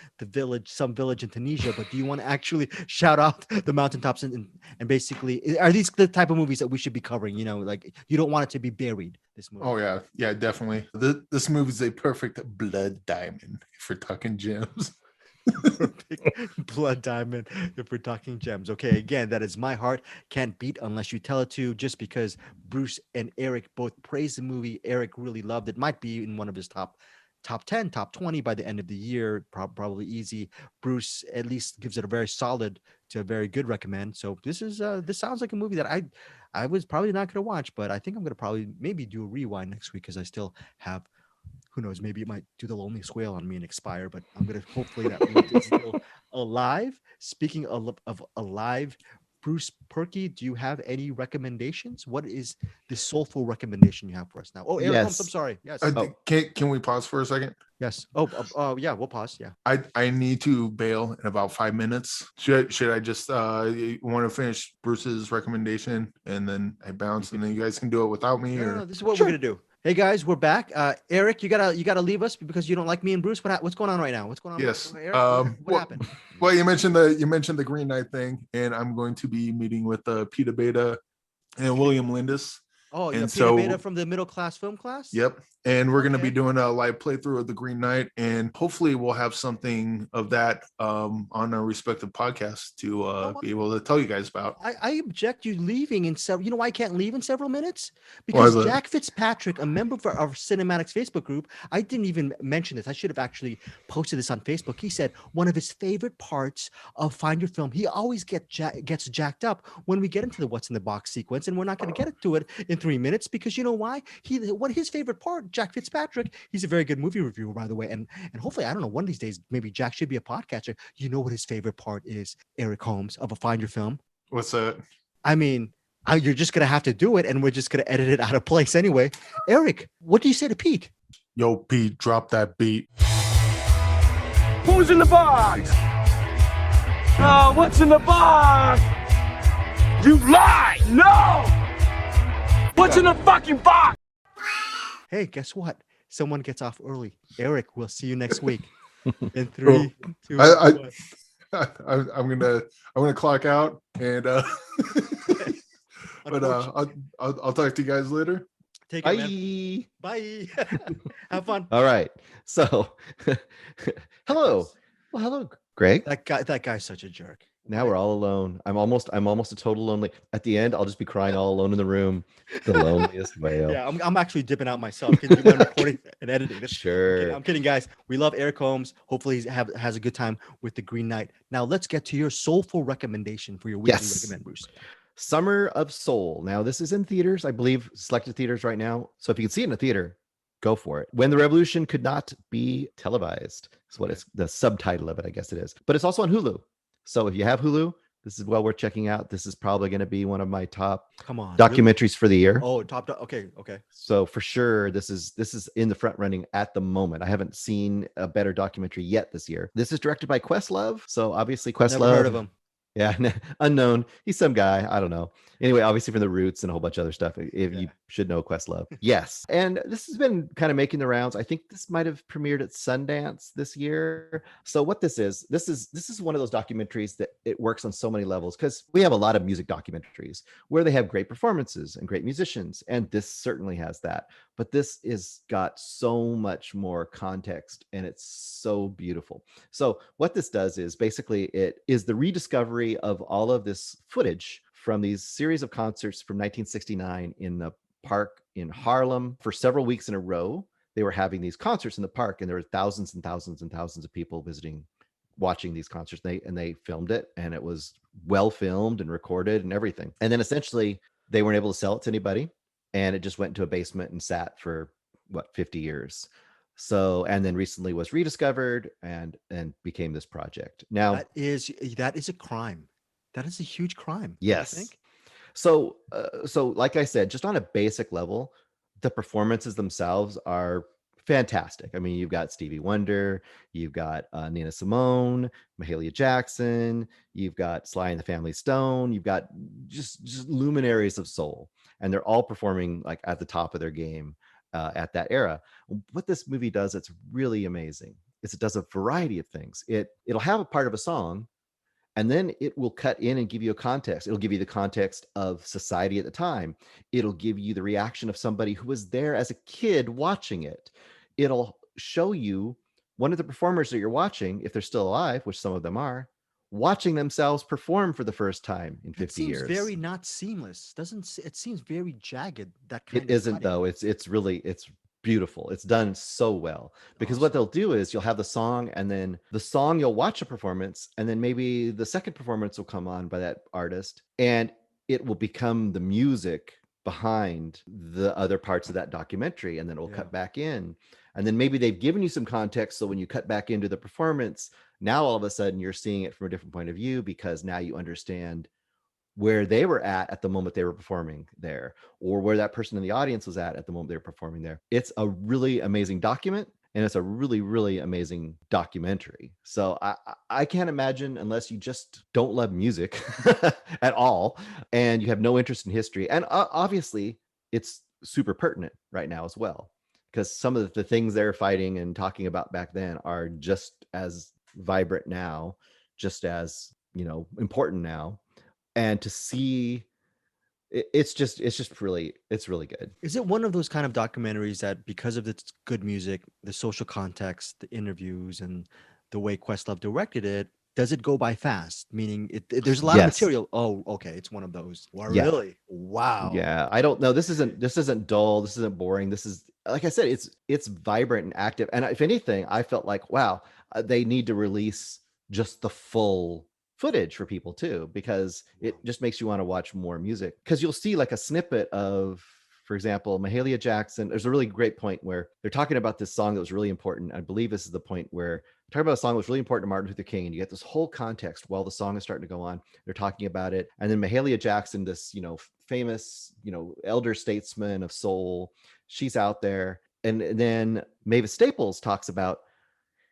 A: some village in Tunisia, but do you want to actually shout out the mountaintops and basically, are these the type of movies that we should be covering? You know, like, you don't want it to be buried, this movie.
C: Oh yeah, definitely. This movie is a perfect blood diamond if we're talking gems.
A: Perfect blood diamond if we're talking gems. Okay, again, that is My Heart Can't Beat Unless You Tell It To. Just because Bruce and Eric both praised the movie, Eric really loved it. Might be in one of his top 10, top 20 by the end of the year, probably easy. Bruce at least gives it a very solid to a very good recommend. So this sounds like a movie that I was probably not going to watch, but I think I'm going to probably maybe do a rewind next week, because I still have, who knows, maybe it might do the Loneliest Whale on me and expire, but I'm going to hopefully that is still alive. Speaking of alive, Bruce Perky, do you have any recommendations? What is the soulful recommendation you have for us now? Oh, Eric Holmes, I'm sorry. Yes.
C: Can we pause for a second?
A: Yes. Yeah, we'll pause. Yeah.
C: I need to bail in about 5 minutes. Should I just want to finish Bruce's recommendation and then I bounce and then you guys can do it without me?
A: No, this is what we're going to do. Hey guys, we're back. Eric, you gotta leave us because you don't like me and Bruce. What's going on right now? What's going on?
C: Yes.
A: Eric, what happened?
C: Well, you mentioned the Green Knight thing, and I'm going to be meeting with Peter Beta and William Lindis.
A: Oh, and Peter Beta from the Middle Class Film Class?
C: Yep. And we're going to be doing a live playthrough of The Green Knight, and hopefully we'll have something of that on our respective podcasts to be able to tell you guys about.
A: I object you leaving in several. You know why I can't leave in several minutes? Because Jack Fitzpatrick, a member of our Cinematics Facebook group, I didn't even mention this. I should have actually posted this on Facebook. He said one of his favorite parts of Find Your Film, he always gets jacked up when we get into the What's in the Box sequence, and we're not going to get to it in 3 minutes because you know why? What his favorite part, Jack Fitzpatrick, he's a very good movie reviewer, by the way, and hopefully, I don't know, one of these days maybe Jack should be a podcaster. You know what his favorite part is, Eric Holmes, of a Find Your Film?
C: What's that?
A: I mean, you're just gonna have to do it, and we're just gonna edit it out of place anyway. Eric, what do you say to Pete?
C: Yo, Pete, drop that beat.
E: Who's in the box? What's in the box? You lie! No! What's in the fucking box?
A: Hey, guess what? Someone gets off early. Eric, we'll see you next week. In 3, 2, 1.
C: I'm gonna clock out and but I'll talk to you guys later.
A: Take care, man. Bye. Have fun.
B: All right. So hello. Well, hello, Greg.
A: That guy's such a jerk.
B: Now we're all alone. I'm almost a total lonely. At the end, I'll just be crying all alone in the room. The loneliest whale.
A: Yeah, I'm actually dipping out myself. Can you mind recording and editing this?
B: Sure.
A: I'm kidding, guys. We love Eric Holmes. Hopefully, he has a good time with The Green Knight. Now, let's get to your soulful recommendation for your weekly
B: Yes.
A: recommend, Bruce.
B: Summer of Soul. Now, this is in theaters, I believe, selected theaters right now. So if you can see it in a theater, go for it. When the Revolution Could Not Be Televised is what it's the subtitle of it, I guess it is. But it's also on Hulu. So if you have Hulu, this is well worth checking out. This is probably going to be one of my top documentaries for the year.
A: Oh, okay.
B: So for sure, this is in the front running at the moment. I haven't seen a better documentary yet this year. This is directed by Questlove. So obviously Questlove.
A: Never heard of him.
B: Yeah, unknown. He's some guy. I don't know. Anyway, obviously from the Roots and a whole bunch of other stuff. If you should know Questlove. Yes. And this has been kind of making the rounds. I think this might have premiered at Sundance this year. So what this is one of those documentaries that it works on so many levels, because we have a lot of music documentaries where they have great performances and great musicians. And this certainly has that. But this is got so much more context and it's so beautiful. So what this does is basically it is the rediscovery of all of this footage from these series of concerts from 1969 in the park in Harlem. For several weeks in a row, they were having these concerts in the park, and there were thousands and thousands and thousands of people watching these concerts. And they filmed it, and it was well filmed and recorded and everything. And then essentially they weren't able to sell it to anybody, and it just went into a basement and sat for 50 years. So, and then recently was rediscovered and became this project. Now
A: that is a crime. That is a huge crime.
B: Yes.
A: I think.
B: So like I said, just on a basic level, the performances themselves are fantastic. I mean, you've got Stevie Wonder, you've got Nina Simone, Mahalia Jackson, you've got Sly and the Family Stone, you've got just luminaries of soul, and they're all performing like at the top of their game at that era. What this movie does, it's really amazing, is it does a variety of things. It'll have a part of a song, and then it will cut in and give you a context. It'll give you the context of society at the time. It'll give you the reaction of somebody who was there as a kid watching it. It'll show you one of the performers that you're watching, if they're still alive, which some of them are, watching themselves perform for the first time in 50 years.
A: It seems very not seamless. It seems very jagged.
B: It isn't, though. It's beautiful. It's done so well, because what they'll do is you'll have the song, and then the song, you'll watch a performance, and then maybe the second performance will come on by that artist, and it will become the music behind the other parts of that documentary, and then it will cut back in, and then maybe they've given you some context, so when you cut back into the performance, now all of a sudden you're seeing it from a different point of view, because now you understand where they were at the moment they were performing there, or where that person in the audience was at the moment they were performing there. It's a really amazing document, and it's a really, really amazing documentary. So I can't imagine, unless you just don't love music at all, and you have no interest in history. And obviously it's super pertinent right now as well, because some of the things they're fighting and talking about back then are just as vibrant now, just as, important now. And to see, it's really good.
A: Is it one of those kind of documentaries that, because of its good music, the social context, the interviews, and the way Questlove directed it, does it go by fast? Meaning, there's a lot of material. Oh, okay, it's one of those. Wow,
B: Yeah.
A: Really? Wow.
B: Yeah, I don't know. This isn't dull. This isn't boring. This is, like I said, it's vibrant and active. And if anything, I felt like, wow, they need to release just the full footage for people too, because it just makes you want to watch more music, because you'll see like a snippet of, for example, Mahalia Jackson. There's a really great point where they're talking about this song that was really important. I believe this is the point where they're talking about a song that was really important to Martin Luther King, and you get this whole context while the song is starting to go on. They're talking about it, and then Mahalia Jackson, this famous elder statesman of soul, she's out there, and then Mavis Staples talks about,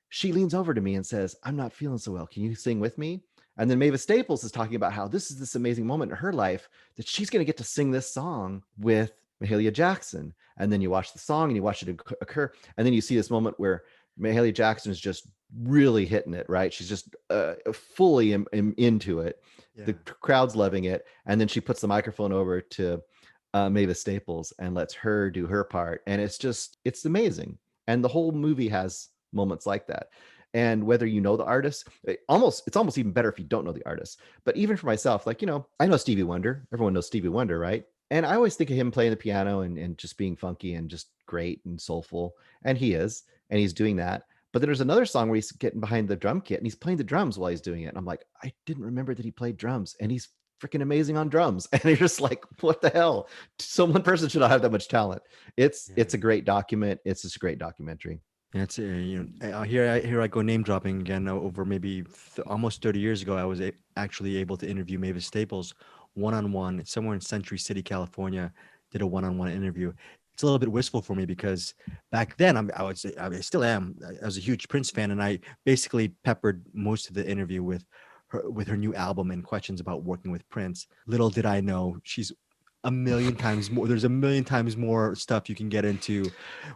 B: she leans over to me and says, "I'm not feeling so well. Can you sing with me?" And then Mavis Staples is talking about how this is this amazing moment in her life that she's going to get to sing this song with Mahalia Jackson. And then you watch the song and you watch it occur. And then you see this moment where Mahalia Jackson is just really hitting it, right? She's just fully into it. Yeah. The crowd's loving it. And then she puts the microphone over to Mavis Staples and lets her do her part. And it's amazing. And the whole movie has moments like that. And whether you know the artist, it's almost even better if you don't know the artist. But even for myself, like, I know Stevie Wonder. Everyone knows Stevie Wonder, right? And I always think of him playing the piano and just being funky and just great and soulful. And he is, and he's doing that. But then there's another song where he's getting behind the drum kit and he's playing the drums while he's doing it. And I'm like, I didn't remember that he played drums, and he's freaking amazing on drums. And you're just like, what the hell? One person should not have that much talent. It's a great document. It's just a great documentary.
A: It's here I go name dropping again. Over maybe almost 30 years ago, I was actually able to interview Mavis Staples one-on-one somewhere in Century City, California. Did a one-on-one interview. It's a little bit wistful for me because back then I still am. I was a huge Prince fan, and I basically peppered most of the interview with her new album and questions about working with Prince. Little did I know she's a million times more. There's a million times more stuff you can get into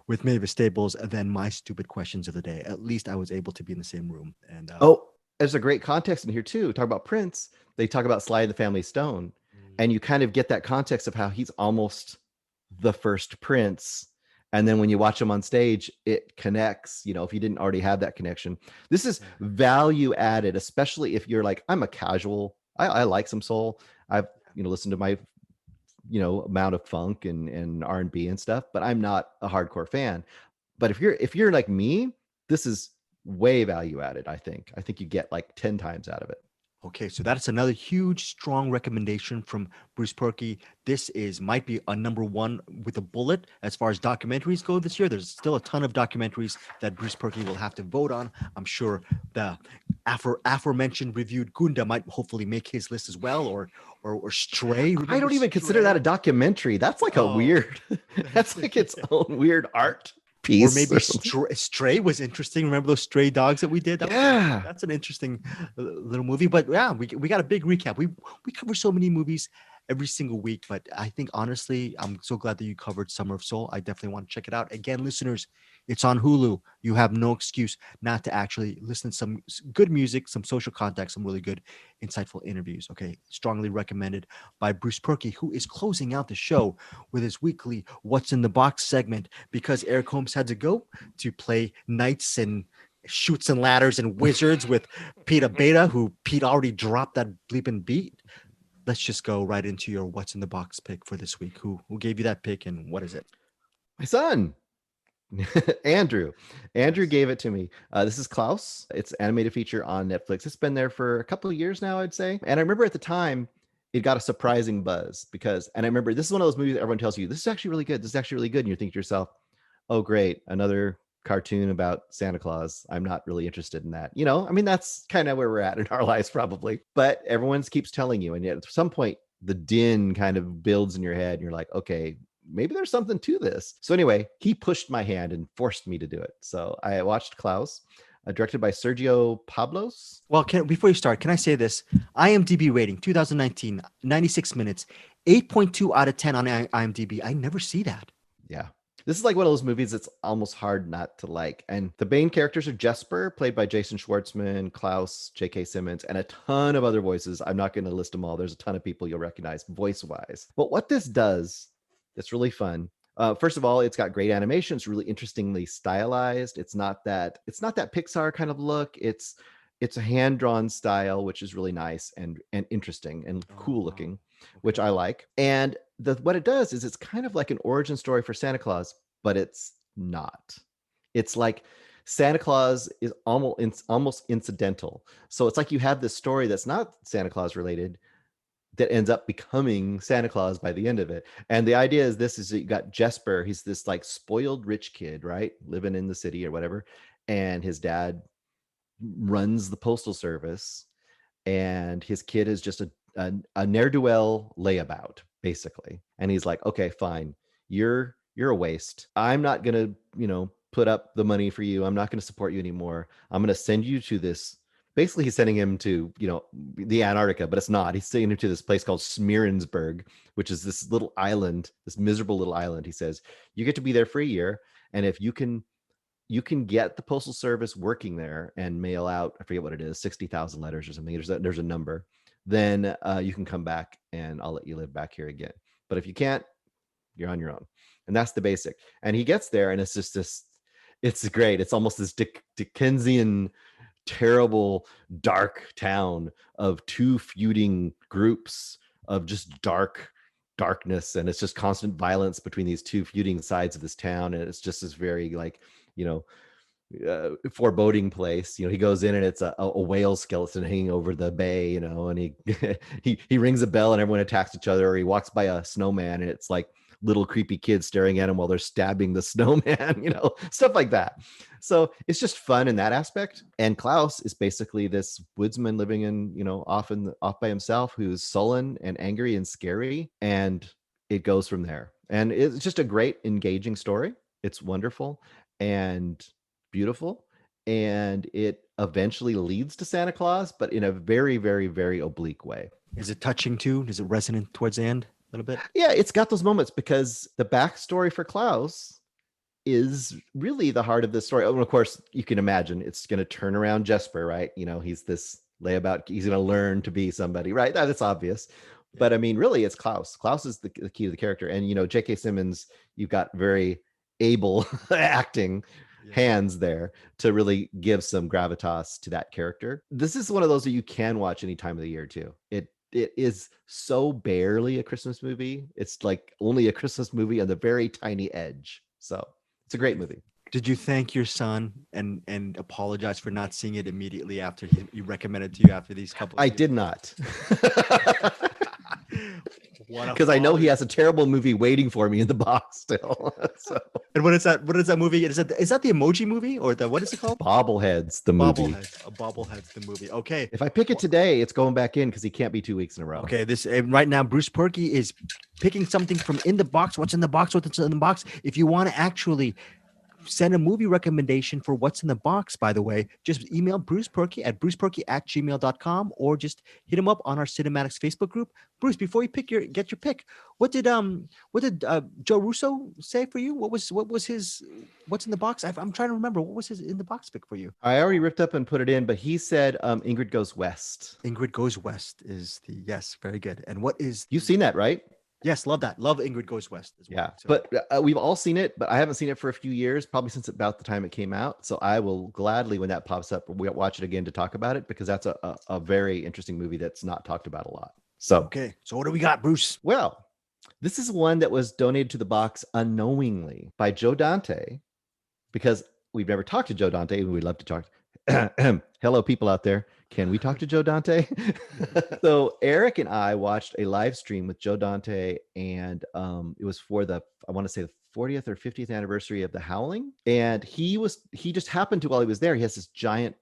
A: with Mavis Staples than my stupid questions of the day. At least I was able to be in the same room. And
B: there's a great context in here too. Talk about Prince. They talk about Sly and the Family Stone, and you kind of get that context of how he's almost the first Prince. And then when you watch him on stage, it connects, if you didn't already have that connection. This is value added, especially if you're like, I'm a casual, I like some soul. I've, listened to my, amount of funk and R&B and stuff, but I'm not a hardcore fan. But if you're like me, this is way value added. I think you get like 10 times out of it.
A: Okay, so that's another huge, strong recommendation from Bruce Purkey. This might be a number one with a bullet as far as documentaries go this year. There's still a ton of documentaries that Bruce Purkey will have to vote on. I'm sure the aforementioned reviewed Gunda might hopefully make his list as well, or Stray. Remember
B: I don't even consider that a documentary. That's like a weird. That's like its own weird art piece.
A: Or maybe Stray was interesting. Remember those stray dogs that we did? That's an interesting little movie. But yeah, we got a big recap. We cover so many movies every single week. But I think honestly, I'm so glad that you covered Summer of Soul. I definitely want to check it out. Again, listeners, it's on Hulu. You have no excuse not to actually listen to some good music, some social contact, some really good, insightful interviews. Okay, strongly recommended by Bruce Purkey, who is closing out the show with his weekly What's in the Box segment because Eric Holmes had to go to play knights and shoots and ladders and wizards with Peter Beta, who Pete already dropped that bleeping beat. Let's just go right into your What's in the Box pick for this week. Who gave you that pick and what is it?
B: My son. Andrew gave it to me. This is Klaus. It's an animated feature on Netflix. It's been there for a couple of years now, I'd say. And I remember at the time it got a surprising buzz and I remember this is one of those movies that everyone tells you, this is actually really good. This is actually really good. And you think to yourself, oh, great. Another cartoon about Santa Claus. I'm not really interested in that. That's kind of where we're at in our lives probably, but everyone keeps telling you. And yet at some point the din kind of builds in your head and you're like, okay, maybe there's something to this. So anyway, he pushed my hand and forced me to do it. So I watched Klaus, directed by Sergio Pablos.
A: Well, before you start, can I say this? IMDb rating, 2019, 96 minutes, 8.2 out of 10 on IMDb. I never see that.
B: Yeah. This is like one of those movies that's almost hard not to like. And the main characters are Jesper, played by Jason Schwartzman, Klaus, J.K. Simmons, and a ton of other voices. I'm not going to list them all. There's a ton of people you'll recognize voice-wise. But what this does that's really fun. First of all, it's got great animation. It's really interestingly stylized. It's not that Pixar kind of look. It's a hand-drawn style, which is really nice and interesting and cool looking, which I like. And what it does is it's kind of like an origin story for Santa Claus, but it's not. It's like Santa Claus is almost incidental. So it's like you have this story that's not Santa Claus related that ends up becoming Santa Claus by the end of it. And the idea is that you got Jesper. He's this like spoiled rich kid, right? Living in the city or whatever. And his dad runs the postal service. And his kid is just a ne'er-do-well layabout, basically. And he's like, okay, fine. You're a waste. I'm not going to, put up the money for you. I'm not going to support you anymore. I'm going to send you to this. Basically, he's sending him to, the Antarctica, but it's not. He's sending him to this place called Smeerensburg, which is this little island, this miserable little island. He says, you get to be there for a year. And if you can get the postal service working there and mail out, I forget what it is, 60,000 letters or something. There's a number. Then you can come back and I'll let you live back here again. But if you can't, you're on your own. And that's the basic. And he gets there and it's just it's great. It's almost this Dickensian terrible, dark town of two feuding groups of just darkness, and it's just constant violence between these two feuding sides of this town, and it's just this very like, you know, foreboding place. You know, he goes in and it's a whale skeleton hanging over the bay, you know, and he rings a bell and everyone attacks each other, or he walks by a snowman and it's like little creepy kids staring at him while they're stabbing the snowman, you know, stuff like that. So it's just fun in that aspect. And Klaus is basically this woodsman living in, you know, off by himself, who's sullen and angry and scary, and it goes from there. And it's just a great engaging story. It's wonderful and beautiful, and it eventually leads to Santa Claus, but in a very, very, very oblique way.
A: Is it touching too? Is it resonant towards the end a little bit?
B: Yeah, it's got those moments because the backstory for Klaus is really the heart of the story. Oh, and of course, you can imagine it's going to turn around Jesper, right? You know, he's this layabout. He's going to learn to be somebody, right? That's obvious. Yeah. But I mean, really, it's Klaus. Klaus is the key to the character. And, you know, J.K. Simmons, you've got very able acting hands there to really give some gravitas to that character. This is one of those that you can watch any time of the year too. It is so barely a Christmas movie. It's like only a Christmas movie on the very tiny edge. So it's a great movie.
A: Did you thank your son and apologize for not seeing it immediately after he recommended to you after these couple?
B: I did not. Because I know he has a terrible movie waiting for me in the box still. So.
A: And what is that? What is that movie? Is that the Emoji Movie, or what is it called?
B: Bobbleheads, the movie.
A: Bobbleheads, the movie. Okay.
B: If I pick it today, it's going back in because he can't be 2 weeks in a row.
A: Okay. Right now, Bruce Perky is picking something from in the box. What's in the box? What's in the box? If you want to actually send a movie recommendation for what's in the box, by the way, just email Bruce Perky at bruceperky@gmail.com, or just hit him up on our Cinematics Facebook group. Bruce, before you get your pick, what did Joe Russo say for you? What's in the box? I'm trying to remember. What was his in the box pick for you?
B: I already ripped up and put it in, but he said Ingrid Goes West.
A: Ingrid Goes West is yes, very good. And what is
B: you've seen that, right?
A: Yes, love that. Love Ingrid Goes West as well.
B: Yeah, so. But we've all seen it, but I haven't seen it for a few years, probably since about the time it came out. So I will gladly, when that pops up, we'll watch it again to talk about it, because that's a very interesting movie that's not talked about a lot. So
A: okay, so what do we got, Bruce?
B: Well, this is one that was donated to the box unknowingly by Joe Dante, because we've never talked to Joe Dante, and we'd love to talk. Hello, people out there. Can we talk to Joe Dante? So Eric and I watched a live stream with Joe Dante, and it was for I want to say the 40th or 50th anniversary of The Howling. And he just happened to, while he was there, he has this giant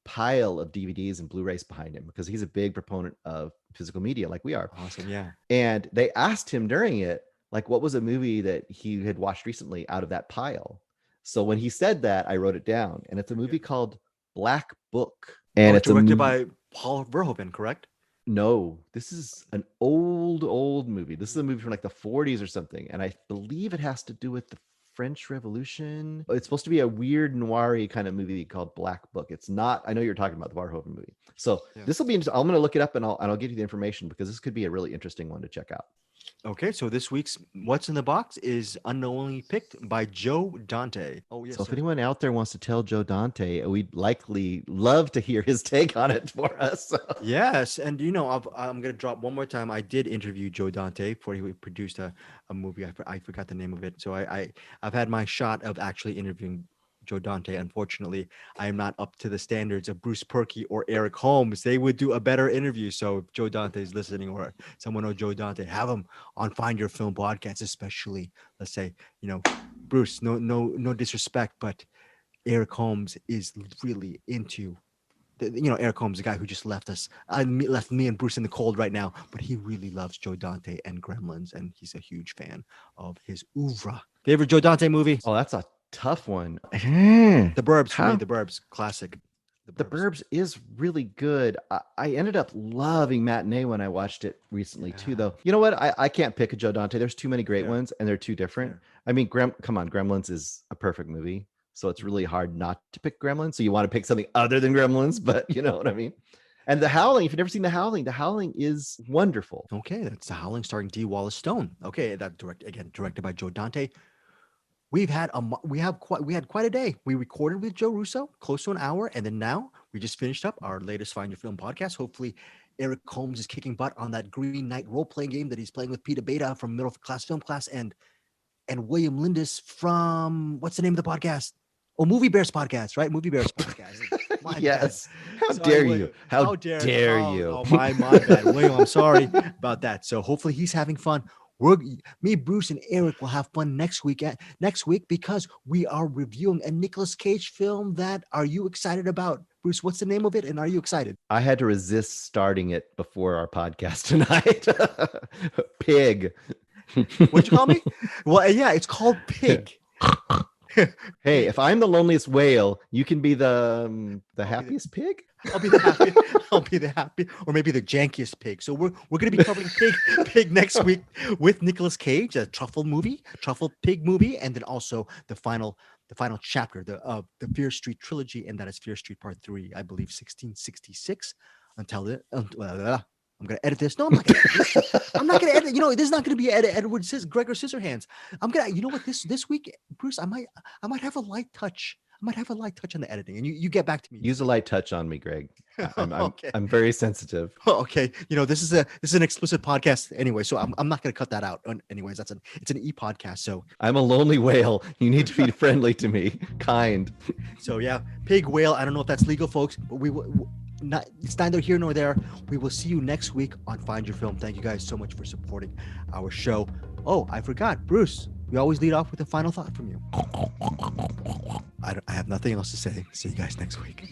B: pile of DVDs and Blu-rays behind him, because he's a big proponent of physical media like we are.
A: Awesome, yeah.
B: And they asked him during it, like, what was a movie that he had watched recently out of that pile? So when he said that, I wrote it down, and it's a movie called Black Book. And it's
A: directed by Paul Verhoeven, correct?
B: No, this is an old movie. This is a movie from like the 40s or something, and I believe it has to do with the French Revolution. It's supposed to be a weird noir-y kind of movie called Black Book. It's not. I know you're talking about the Verhoeven movie. So This will be interesting. I'm going to look it up, and I'll give you the information, because this could be a really interesting one to check out.
A: Okay, so this week's What's in the Box is unknowingly picked by Joe Dante.
B: Oh, yes. So if anyone out there wants to tell Joe Dante, we'd likely love to hear his take on it for us.
A: Yes, and I'm going to drop one more time. I did interview Joe Dante before he produced a movie. I forgot the name of it. So I've had my shot of actually interviewing Joe Dante. Unfortunately, I am not up to the standards of Bruce Perky or Eric Holmes. They would do a better interview. So if Joe Dante is listening, or someone know Joe Dante, have him on Find Your Film podcast, especially, let's say, Bruce, no disrespect, but Eric Holmes is really into Eric Holmes, the guy who just left us, left me and Bruce in the cold right now, but he really loves Joe Dante and Gremlins, and he's a huge fan of his oeuvre. Favorite Joe Dante movie?
B: Oh, that's a tough one.
A: The Burbs, The Burbs, classic.
B: The Burbs is really good. I ended up loving Matinee when I watched it recently too, though. You know what? I can't pick a Joe Dante. There's too many great ones, and they're too different. Yeah. I mean, come on, Gremlins is a perfect movie, so it's really hard not to pick Gremlins. So you want to pick something other than Gremlins, but you know what I mean? And The Howling, if you've never seen The Howling is wonderful.
A: Okay, that's The Howling starring D. Wallace Stone. Okay, directed by Joe Dante. We had quite a day. We recorded with Joe Russo, close to an hour, and then now we just finished up our latest Find Your Film podcast. Hopefully, Eric Holmes is kicking butt on that Green Knight role-playing game that he's playing with Peter Beta from Middle Class Film Class and William Lindis from, what's the name of the podcast? Oh, Movie Bears podcast, right? Movie Bears podcast. My
B: Yes.
A: bad.
B: How
A: Sorry,
B: dare
A: William.
B: you? How dare you?
A: Oh, my bad. William, I'm sorry about that. So hopefully he's having fun. Me, Bruce, and Eric will have fun next week because we are reviewing a Nicolas Cage film that are you excited about? Bruce, what's the name of it? And are you excited?
B: I had to resist starting it before our podcast tonight. Pig.
A: What'd you call me? Well, yeah, it's called Pig.
B: Hey, if I'm the loneliest whale, you can be the happiest pig?
A: I'll be the happy, or maybe the jankiest pig. So we're going to be covering Pig next week with Nicolas Cage, a truffle pig movie, and then also the final chapter, the Fear Street trilogy, and that is Fear Street Part 3, I believe, 1666. I'm gonna edit this. No, I'm not gonna edit this. I'm not gonna edit. This is not gonna be Gregor Scissorhands. I'm gonna. You know what? This week, Bruce, I might have a light touch. I might have a light touch on the editing, and you get back to me.
B: Use a light touch on me, Greg.
A: Okay.
B: I'm very sensitive.
A: Okay. This is an explicit podcast anyway, so I'm not gonna cut that out. Anyways, it's an e-podcast. So
B: I'm a lonely whale. You need to be friendly to me, kind.
A: So yeah, pig, whale. I don't know if that's legal, folks, but we will. It's neither here nor there. We will see you next week on Find Your Film. Thank you guys so much for supporting our show. Oh, I forgot, Bruce. We always lead off with a final thought from you. I have nothing else to say. See you guys next week.